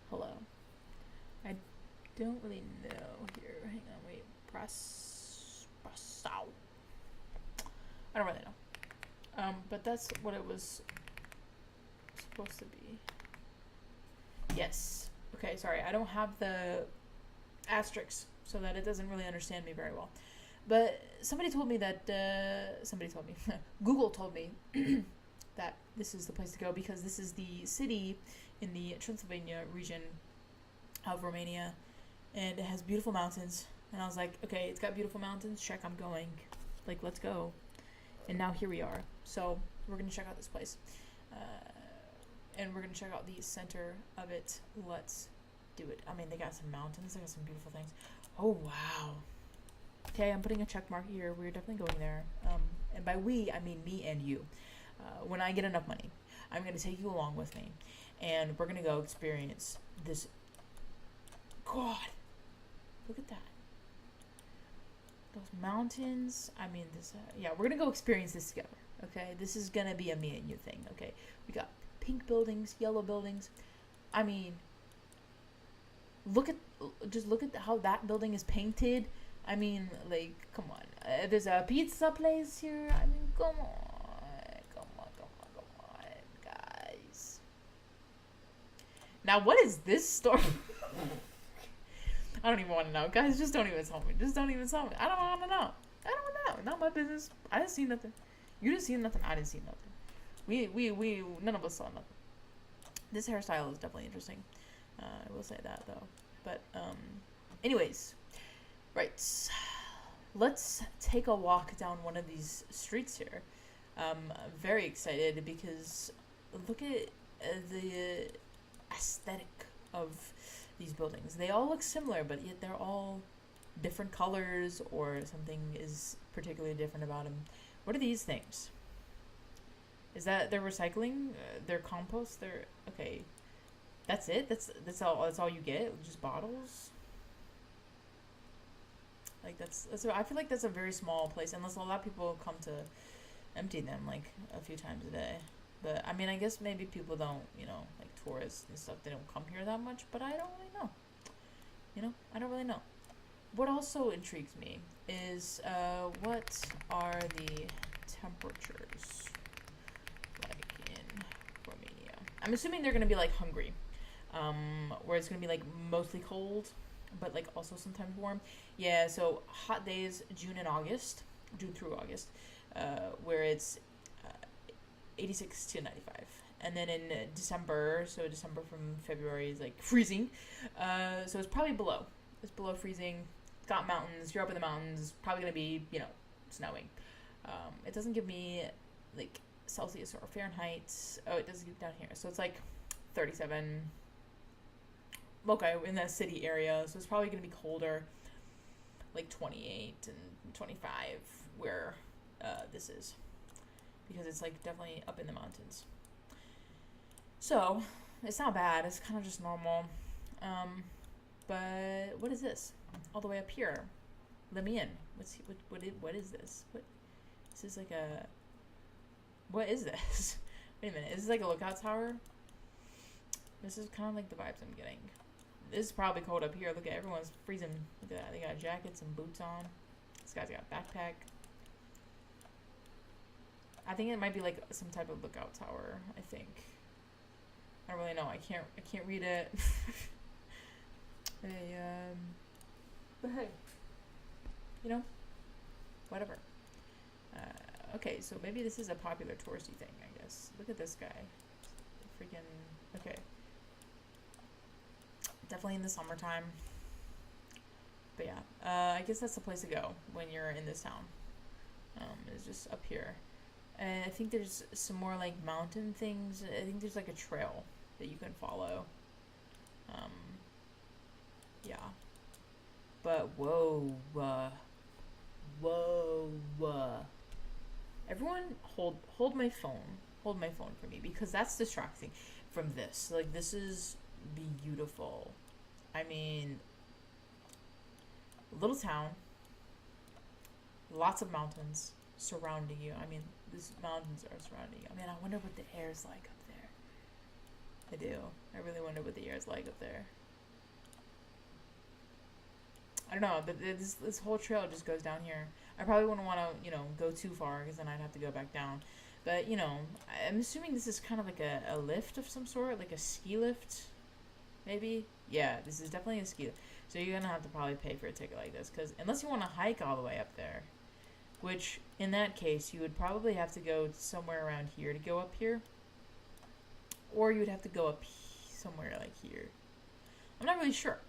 hello. I don't really know here. Hang on, wait. Brasov. I don't really know. But that's what it was supposed to be. Yes. Okay, sorry. I don't have the asterisks so that it doesn't really understand me very well. But somebody told me that, Google told me that this is the place to go because this is the city in the Transylvania region of Romania, and it has beautiful mountains. And I was like, okay, it's got beautiful mountains. Check, I'm going. Like, let's go. And now here we are. So we're going to check out this place. And we're going to check out the center of it. Let's do it. I mean, they got some mountains. They got some beautiful things. Oh, wow. Okay, I'm putting a check mark here. We're definitely going there. And by we, I mean me and you. When I get enough money, I'm going to take you along with me. And we're going to go experience this. God, look at that. Those mountains. I mean, this. Yeah, we're going to go experience this together. Okay, this is going to be a me and you thing. Okay, we got pink buildings, yellow buildings. I mean, look at how that building is painted. I mean, like, come on. There's a pizza place here. I mean, come on, guys. Now, what is this story? I don't even want to know. Guys, just don't even tell me. Just don't even tell me. I don't want to know. I don't know. Not my business. I didn't see nothing. You didn't see nothing. I didn't see nothing. We none of us saw nothing. This hairstyle is definitely interesting. I will say that, though. But, anyways. Right. Let's take a walk down one of these streets here. I'm very excited because look at the aesthetic of these buildings. They all look similar, but yet they're all different colors or something is particularly different about them. What are these things? Is that their recycling? Their compost? Their okay. That's it? That's all you get? Just bottles? Like that's I feel like that's a very small place unless a lot of people come to empty them like a few times a day. But I mean, I guess maybe people don't, like tourists and stuff, they don't come here that much, but I don't really know. I don't really know. What also intrigues me is what are the temperatures like in Romania? I'm assuming they're going to be like Hungary, where it's going to be like mostly cold, but like also sometimes warm. Yeah, so hot days, June through August, where it's 86 to 95. And then in December, so December from February is like freezing. So it's probably below. It's below freezing. It's got mountains. You're up in the mountains. Probably going to be, snowing. It doesn't give me like Celsius or Fahrenheit. Oh, it does give down here. So it's like 37. Okay, in that city area. So it's probably going to be colder. Like 28 and 25 where this is. Because it's like definitely up in the mountains. So, it's not bad. It's kind of just normal. But what is this? All the way up here. Let me in. What is this? This is like a... What is this? Wait a minute. Is this like a lookout tower? This is kind of like the vibes I'm getting. This is probably cold up here. Look at everyone's freezing. Look at that. They got jackets and boots on. This guy's got a backpack. I think it might be like some type of lookout tower, I think. I don't really know. I can't read it. But hey, whatever. Okay, so maybe this is a popular touristy thing, I guess. Look at this guy. Freaking, okay. Definitely in the summertime. But yeah, I guess that's the place to go when you're in this town. is just up here. And I think there's some more like mountain things. I think there's like a trail that you can follow. Yeah. But whoa, everyone hold my phone. Hold my phone for me because that's distracting from this. Like this is beautiful. I mean, little town, lots of mountains surrounding you. I mean, these mountains are surrounding you. I mean, I wonder what the air is like up there. I do. I really wonder what the air is like up there. I don't know, but this whole trail just goes down here. I probably wouldn't want to, go too far because then I'd have to go back down. But, I'm assuming this is kind of like a lift of some sort, like a ski lift, maybe? Yeah, this is definitely a ski lift. So you're going to have to probably pay for a ticket like this because unless you want to hike all the way up there, which in that case, you would probably have to go somewhere around here to go up here. Or you would have to go up somewhere like here. I'm not really sure.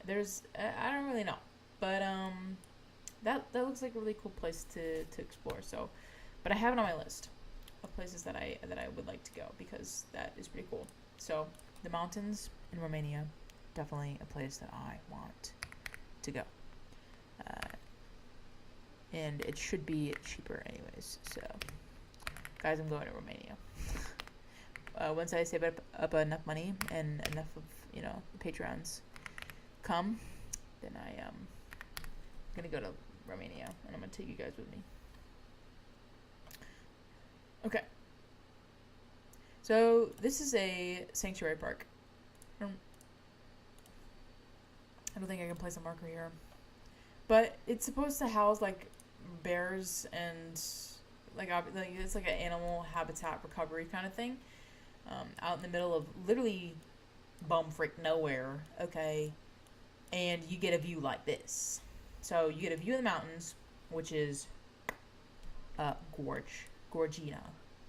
I don't really know, but that looks like a really cool place to explore. So, but I have it on my list of places that I would like to go because that is pretty cool. So the mountains in Romania, definitely a place that I want to go, and it should be cheaper anyways. So, guys, I'm going to Romania. Once I save up enough money and enough of the Patreons come, then I am gonna go to Romania and I'm gonna take you guys with me. Okay, so this is a sanctuary park. I don't think I can place a marker here, but it's supposed to house like bears and like it's like an animal habitat recovery kind of thing, out in the middle of literally bumfrick nowhere. Okay. And you get a view like this. So you get a view of the mountains, which is Gorgina,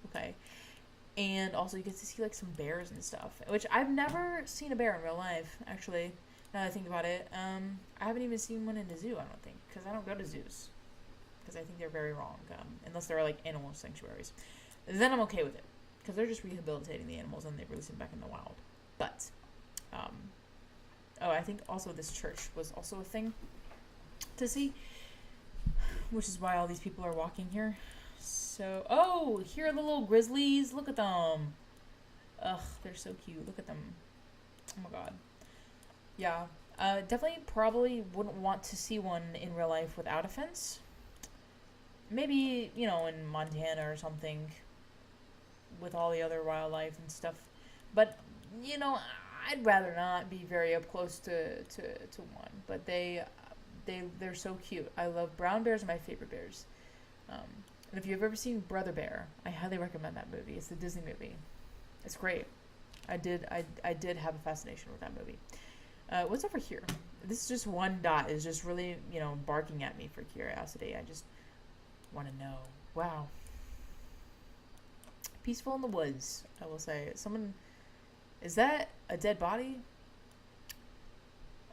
okay? And also you get to see like some bears and stuff, which I've never seen a bear in real life, actually, now that I think about it. I haven't even seen one in a zoo, I don't think, because I don't go to zoos, because I think they're very wrong, unless they're like animal sanctuaries. Then I'm okay with it, because they're just rehabilitating the animals and they release them back in the wild. But, I think also this church was also a thing to see, which is why all these people are walking here. So, here are the little grizzlies. Look at them. Ugh, they're so cute. Look at them. Oh my god. Yeah, definitely probably wouldn't want to see one in real life without a fence. Maybe, in Montana or something with all the other wildlife and stuff. But, I'd rather not be very up close to one, but they're so cute. I love brown bears are my favorite bears. And if you've ever seen Brother Bear, I highly recommend that movie. It's a Disney movie. It's great. I did have a fascination with that movie. What's over here? This is just one dot is just really, barking at me for curiosity. I just want to know. Wow. Peaceful in the woods, I will say. Is that a dead body?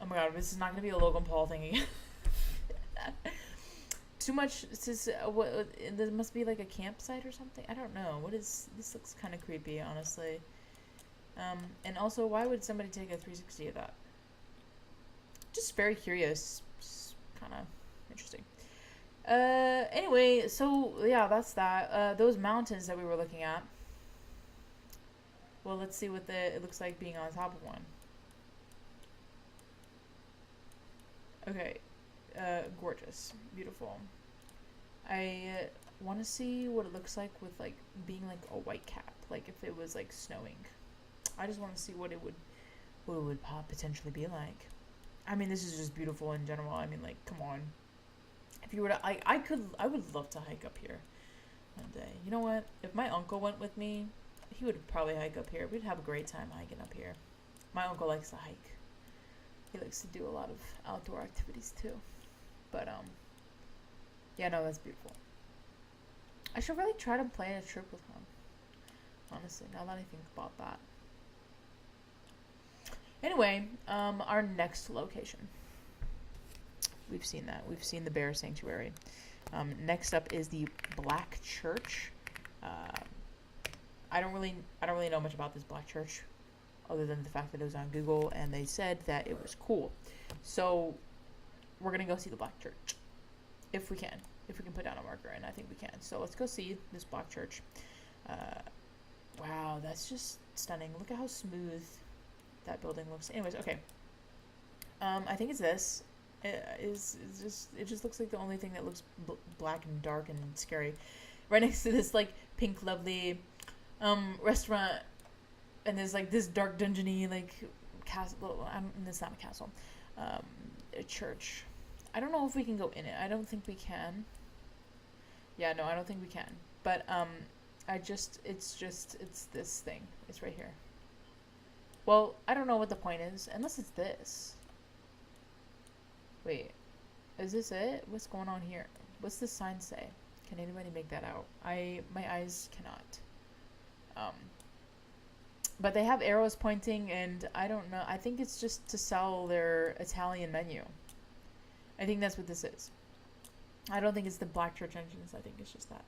Oh my god, this is not going to be a Logan Paul thing again. Too much. There must be like a campsite or something. I don't know. This looks kind of creepy, honestly. And also, why would somebody take a 360 of that? Just very curious. Just kind of interesting. Anyway, so yeah, that's that. Those mountains that we were looking at. Well, let's see what it looks like being on top of one. Okay. Gorgeous. Beautiful. I want to see what it looks like with, like, being, like, a white cap. Like, if it was, like, snowing. I just want to see what it would potentially be like. I mean, this is just beautiful in general. I mean, like, come on. If you were to... I would love to hike up here one day. You know what? If my uncle went with me... He would probably hike up here. We'd have a great time hiking up here. My uncle likes to hike. He likes to do a lot of outdoor activities too. But, yeah, no, that's beautiful. I should really try to plan a trip with him. Honestly, now that I think about that. Anyway, our next location. We've seen that. We've seen the bear sanctuary. Next up is the Black Church. I don't really know much about this Black Church, other than the fact that it was on Google and they said that it was cool. So we're gonna go see the Black Church if we can put down a marker, and I think we can. So let's go see this Black Church. Wow, that's just stunning. Look at how smooth that building looks. Anyways, okay. I think it's this. It just looks like the only thing that looks black and dark and scary. Right next to this like pink lovely restaurant, and there's like this dark dungeony like castle. It's not a castle. A church. I don't know if we can go in it. I don't think we can. Yeah, no, I don't think we can. But it's this thing. It's right here. Well, I don't know what the point is, unless it's this. Wait, is this it? What's going on here? What's this sign say? Can anybody make that out? My eyes cannot. But they have arrows pointing, and I don't know. I think it's just to sell their Italian menu. I think that's what this is. I don't think it's the Black Church engines. I think it's just that.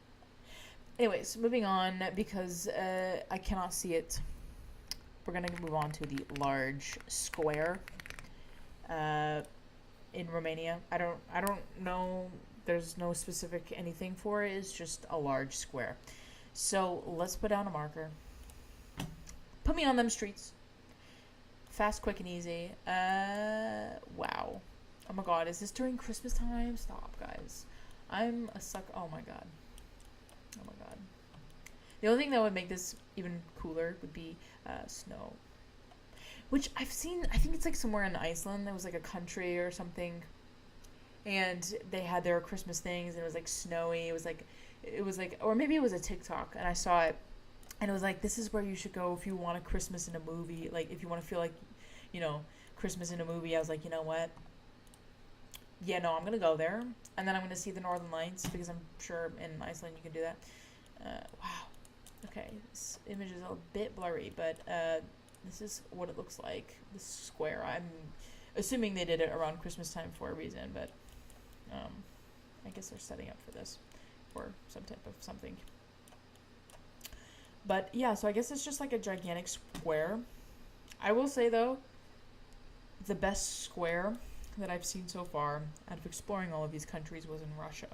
Anyways, moving on, because I cannot see it. We're going to move on to the large square in Romania. I don't know. There's no specific anything for it. It's just a large square. So let's put down a marker. Put me on them streets. Fast, quick, and easy. Wow. Oh my god, is this during Christmas time? Stop, guys. I'm a sucker. Oh my god. Oh my god. The only thing that would make this even cooler would be snow. Which I've seen, I think it's like somewhere in Iceland. There was like a country or something. And they had their Christmas things, and it was like snowy. It was like, or maybe it was a TikTok, and I saw it. And it was like, this is where you should go if you want a Christmas in a movie. Like, if you want to feel like, Christmas in a movie. I was like, you know what? Yeah, no, I'm going to go there. And then I'm going to see the Northern Lights, because I'm sure in Iceland you can do that. Wow. Okay, this image is a bit blurry, but this is what it looks like. This square. I'm assuming they did it around Christmas time for a reason, but I guess they're setting up for this. Or some type of something. But yeah, so I guess it's just like a gigantic square. I will say though, the best square that I've seen so far out of exploring all of these countries was in Russia,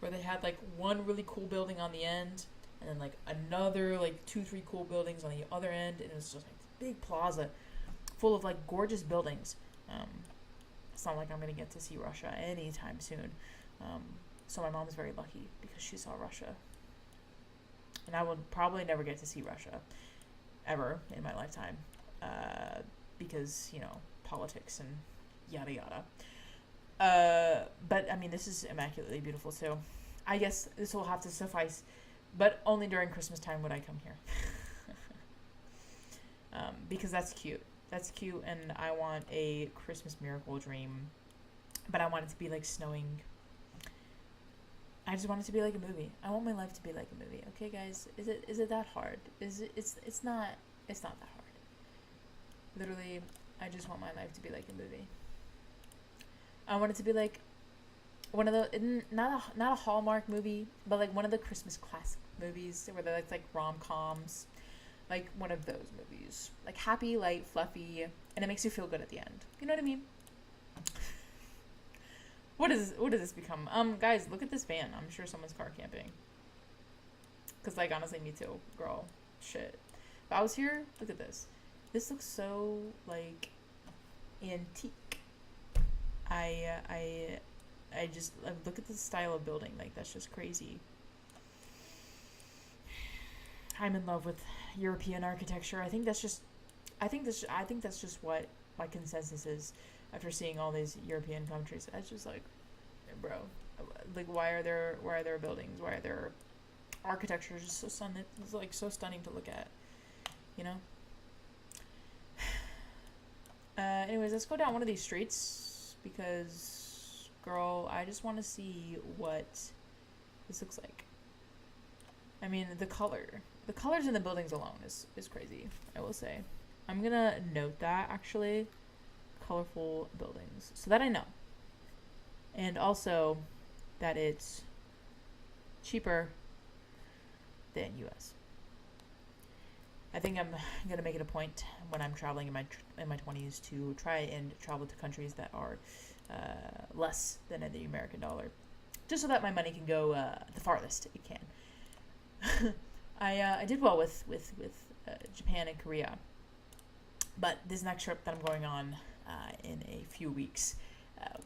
where they had like one really cool building on the end, and then like another like 2-3 cool buildings on the other end, and it was just like this big plaza full of like gorgeous buildings. It's not like I'm gonna get to see Russia anytime soon. So my mom's very lucky because she saw Russia. And I will probably never get to see Russia ever in my lifetime because, politics and yada yada. But, I mean, this is immaculately beautiful, so I guess this will have to suffice. But only during Christmas time would I come here. Because that's cute. That's cute, and I want a Christmas miracle dream. But I want it to be, like, snowing. I just want it to be like a movie. I want my life to be like a movie. Okay, guys? Is it that hard? It's not that hard. Literally, I just want my life to be like a movie. I want it to be like one of the not a Hallmark movie, but like one of the Christmas classic movies where they're like rom-coms, like one of those movies, like happy, light, fluffy, and it makes you feel good at the end. You know what I mean? What does this become? Guys, look at this van. I'm sure someone's car camping. Cause like honestly, me too, girl. Shit. If I was here, look at this. This looks so like antique. I just look at the style of building. Like that's just crazy. I'm in love with European architecture. I think that's just what my consensus is. After seeing all these European countries, it's just like, bro, like why are there buildings? Why are there architecture just so stunning? It's like so stunning to look at, Anyways, let's go down one of these streets because, girl, I just want to see what this looks like. I mean, the colors in the buildings alone is crazy. I will say, I'm gonna note that actually. Colorful buildings so that I know, and also that it's cheaper than US. I think I'm gonna make it a point when I'm traveling in my 20s to try and travel to countries that are less than the American dollar, just so that my money can go the farthest it can. I did well with Japan and Korea, but this next trip that I'm going on in a few weeks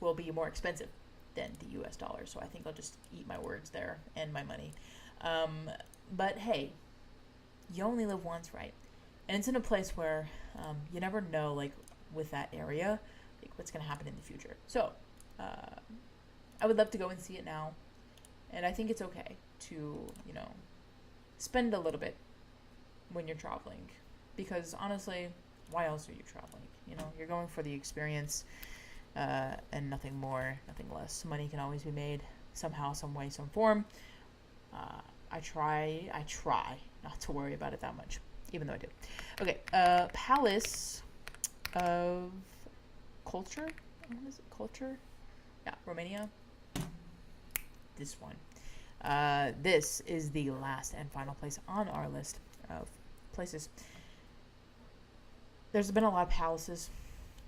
will be more expensive than the US dollar, so I think I'll just eat my words there and my money. But hey, you only live once, right? And it's in a place where you never know, like, with that area, like, what's going to happen in the future. So, I would love to go and see it now. And I think it's okay to, spend a little bit when you're traveling. Because, honestly, why else are you traveling? You're going for the experience and nothing more, nothing less. Money can always be made somehow, some way, some form. I try not to worry about it that much, even though I do. Okay, Palace of Culture? What is it? Culture? Yeah, Romania. This one. This is the last and final place on our list of places. There's been a lot of palaces,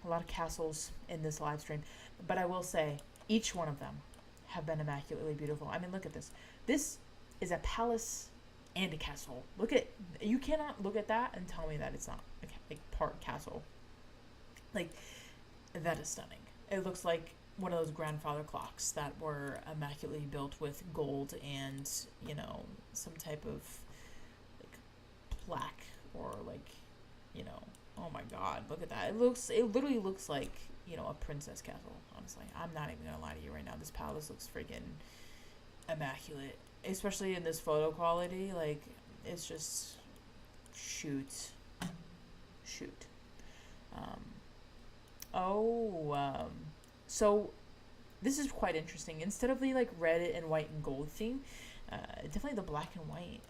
a lot of castles in this live stream, but I will say each one of them have been immaculately beautiful. I mean, look at this. This is a palace and a castle. You cannot look at that and tell me that it's not like part castle. Like, that is stunning. It looks like one of those grandfather clocks that were immaculately built with gold and, some type of like plaque or like, oh my god, look at that. It literally looks like, a princess castle, honestly. I'm not even gonna lie to you right now. This palace looks freaking immaculate. Especially in this photo quality, like, it's just shoot. So this is quite interesting. Instead of the like red and white and gold theme, definitely the black and white.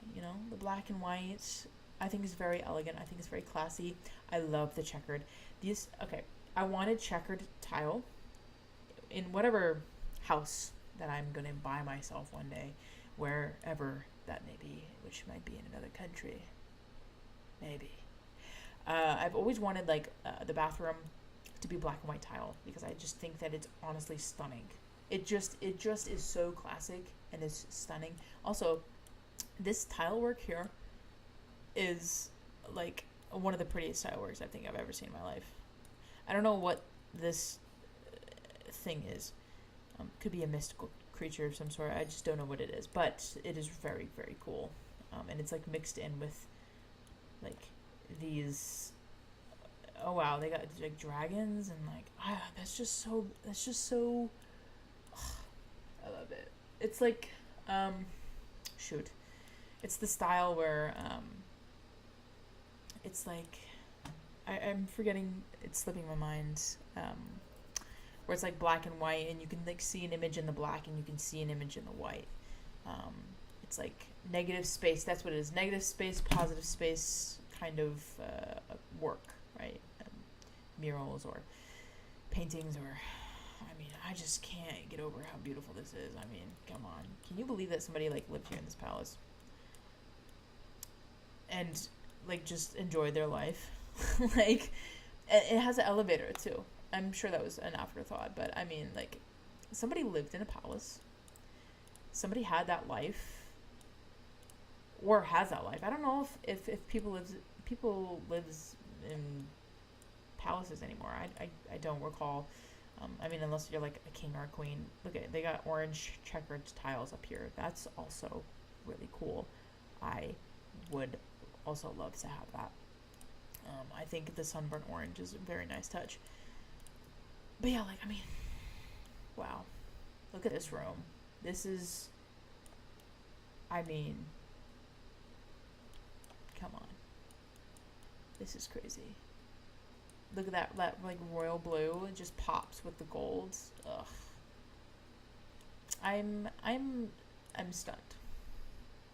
The black and white I think is very elegant. I think it's very classy. I love the checkered. I wanted checkered tile in whatever house that I'm gonna buy myself one day, wherever that may be, which might be in another country, maybe. I've always wanted the bathroom to be black and white tile because I just think that it's honestly stunning. It just is so classic and it's stunning. Also, this tile work here is like one of the prettiest tile works I think I've ever seen in my life. I don't know what this thing is. Could be a mystical creature of some sort. I just don't know what it is, but it is very, very cool. And it's like mixed in with like these. Oh wow, they got like dragons and like that's just so. I love it. It's like it's the style where it's like I'm forgetting. It's slipping my mind. Where it's like black and white, and you can like see an image in the black, and you can see an image in the white. It's like negative space. That's what it is. Negative space, positive space, kind of work, right? Murals or paintings, or I just can't get over how beautiful this is. I mean, come on. Can you believe that somebody like lived here in this palace and like just enjoyed their life? Like, it has an elevator too. I'm sure that was an afterthought, but I mean, like, somebody lived in a palace. Somebody had that life, or has that life. I don't know if people lives in palaces anymore. I don't recall. Unless you're like a king or a queen. Look at, they got orange checkered tiles up here. That's also really cool. I would also love to have that. I think the sunburnt orange is a very nice touch. But yeah, wow. Look at this room. This is, come on. This is crazy. Look at that like royal blue. It just pops with the gold. Ugh. I'm stunned,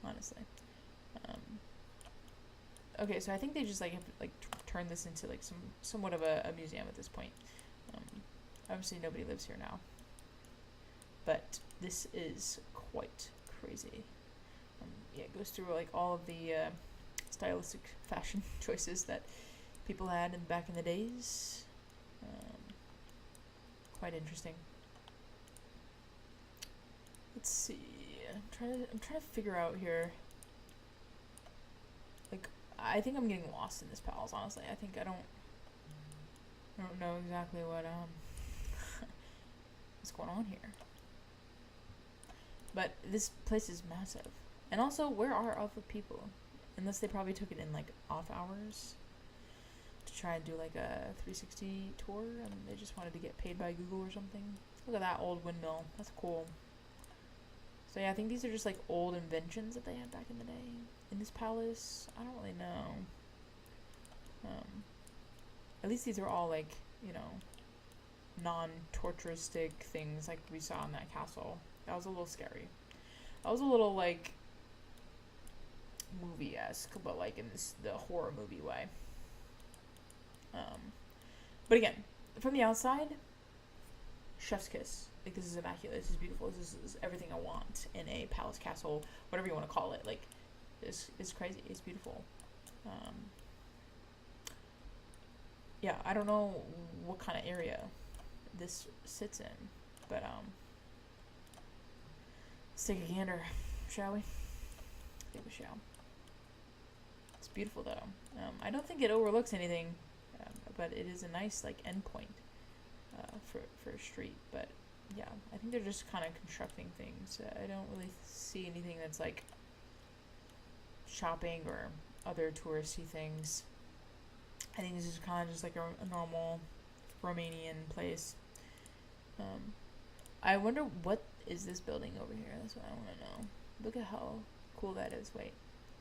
honestly. Okay, so I think they just have to turn this into somewhat of a museum at this point. Obviously nobody lives here now. but this is quite crazy. Yeah, it goes through like all of the stylistic fashion choices that people had back in the days. Quite interesting. Let's see. I'm trying to figure out here. Like, I think I'm getting lost in this palace. Honestly, I think I don't know exactly what what's going on here. But this place is massive, and also, where are other people? Unless they probably took it in like off hours to try and do like a 360 tour, and they just wanted to get paid by Google or something. Look at that old windmill. That's cool. So yeah, I think these are just like old inventions that they had back in the day in this palace. I don't really know. At least these are all like, you know, non-torturistic things like we saw in that castle. That was a little scary. That was a little like movie-esque, but like in the horror movie way. But again, from the outside, chef's kiss. Like, this is immaculate. This is beautiful. This is everything I want in a palace, castle, whatever you want to call it. Like, it's crazy. It's beautiful. Yeah, I don't know what kind of area this sits in, but let's take a gander, shall we? I think we shall. It's beautiful though. I don't think it overlooks anything, but it is a nice like endpoint for a street. But yeah, I think they're just kind of constructing things. I don't really see anything that's like shopping or other touristy things. I think this is kind of just like a normal Romanian place. I wonder what is this building over here. That's what I want to know. Look at how cool that is. Wait.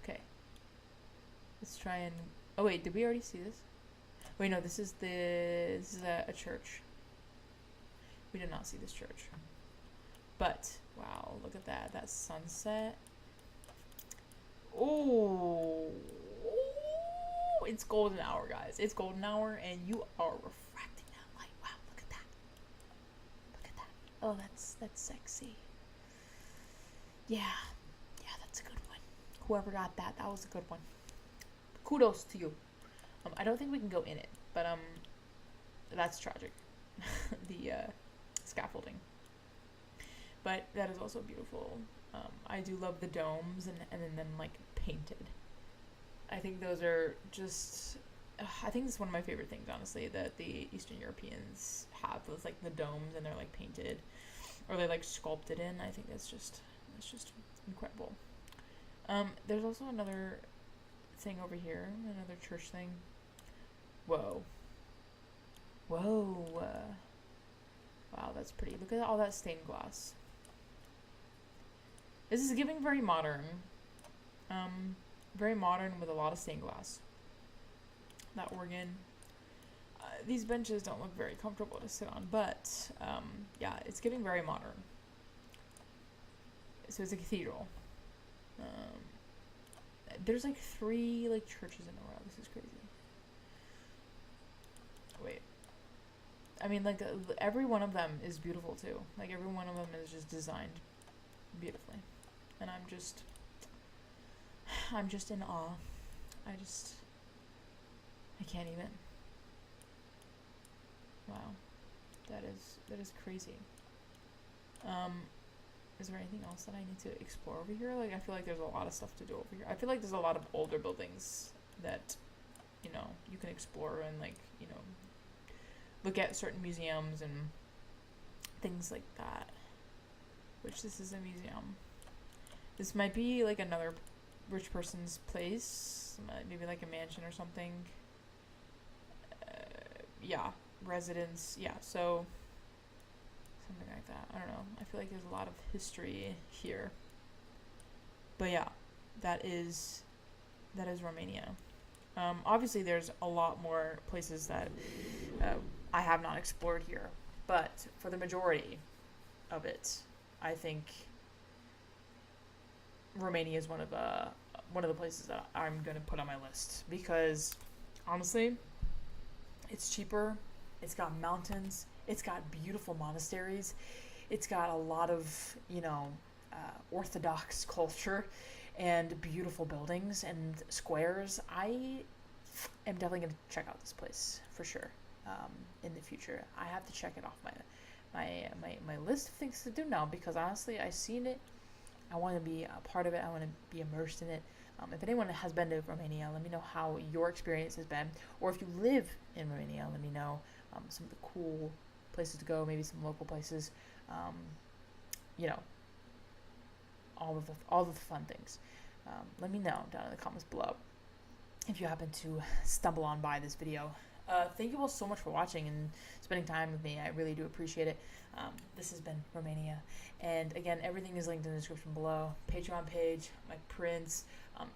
Okay. Let's try and... Oh, wait. Did we already see this? Wait, no. This is a church. We did not see this church. But, wow. Look at that. That sunset. Oh. It's golden hour, guys. It's golden hour, and you are refracting that light. Wow, look at that. Look at that. Oh, that's sexy. Yeah, that's a good one. Whoever got that was a good one. Kudos to you. I don't think we can go in it, but that's tragic. The scaffolding. But that is also beautiful. I do love the domes and then like painted. I think those are just, I think this is one of my favorite things, honestly, that the Eastern Europeans have. Those, like, the domes, and they're, like, painted, or they're, like, sculpted in. I think that's just incredible. There's also another thing over here, another church thing. Whoa. Wow, that's pretty. Look at all that stained glass. This is giving very modern. Very modern with a lot of stained glass. That organ. These benches don't look very comfortable to sit on, but yeah, it's getting very modern. So it's a cathedral. There's like 3 like churches in a row. This is crazy. Wait. I mean, like every one of them is beautiful too. Like every one of them is just designed beautifully, and I'm just in awe. I can't even. Wow. That is crazy. Is there anything else that I need to explore over here? Like, I feel like there's a lot of stuff to do over here. I feel like there's a lot of older buildings that, you know, you can explore and, like, you know, look at certain museums and things like that. Which, this is a museum. This might be, like, another rich person's place, maybe like a mansion or something. Yeah, residence. Yeah, so something like that. I don't know. I feel like there's a lot of history here. But yeah, that is Romania. Obviously, there's a lot more places that I have not explored here, but for the majority of it, I think Romania is one of the places that I'm gonna put on my list, because honestly, it's cheaper, it's got mountains, it's got beautiful monasteries, It's got a lot of, Orthodox culture and beautiful buildings and squares. I am definitely going to check out this place for sure in the future. I have to check it off my list of things to do now, because honestly, I've seen it. I want to be a part of it. I want to be immersed in it. If anyone has been to Romania, let me know how your experience has been. Or if you live in Romania, let me know some of the cool places to go, maybe some local places. Um, you know, all of the fun things. Let me know down in the comments below if you happen to stumble on by this video. Thank you all so much for watching and spending time with me. I really do appreciate it. This has been Romania. And again, everything is linked in the description below. Patreon page, my prints,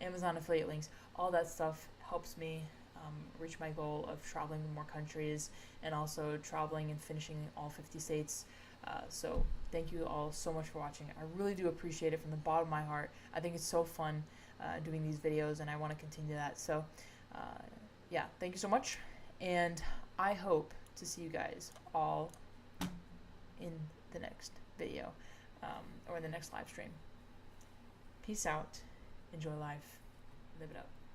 Amazon affiliate links, all that stuff helps me reach my goal of traveling to more countries and also traveling and finishing all 50 states. So thank you all so much for watching. I really do appreciate it from the bottom of my heart. I think it's so fun doing these videos, and I want to continue that. So yeah, thank you so much. And I hope to see you guys all in the next video or the next live stream. Peace out. Enjoy life. Live it up.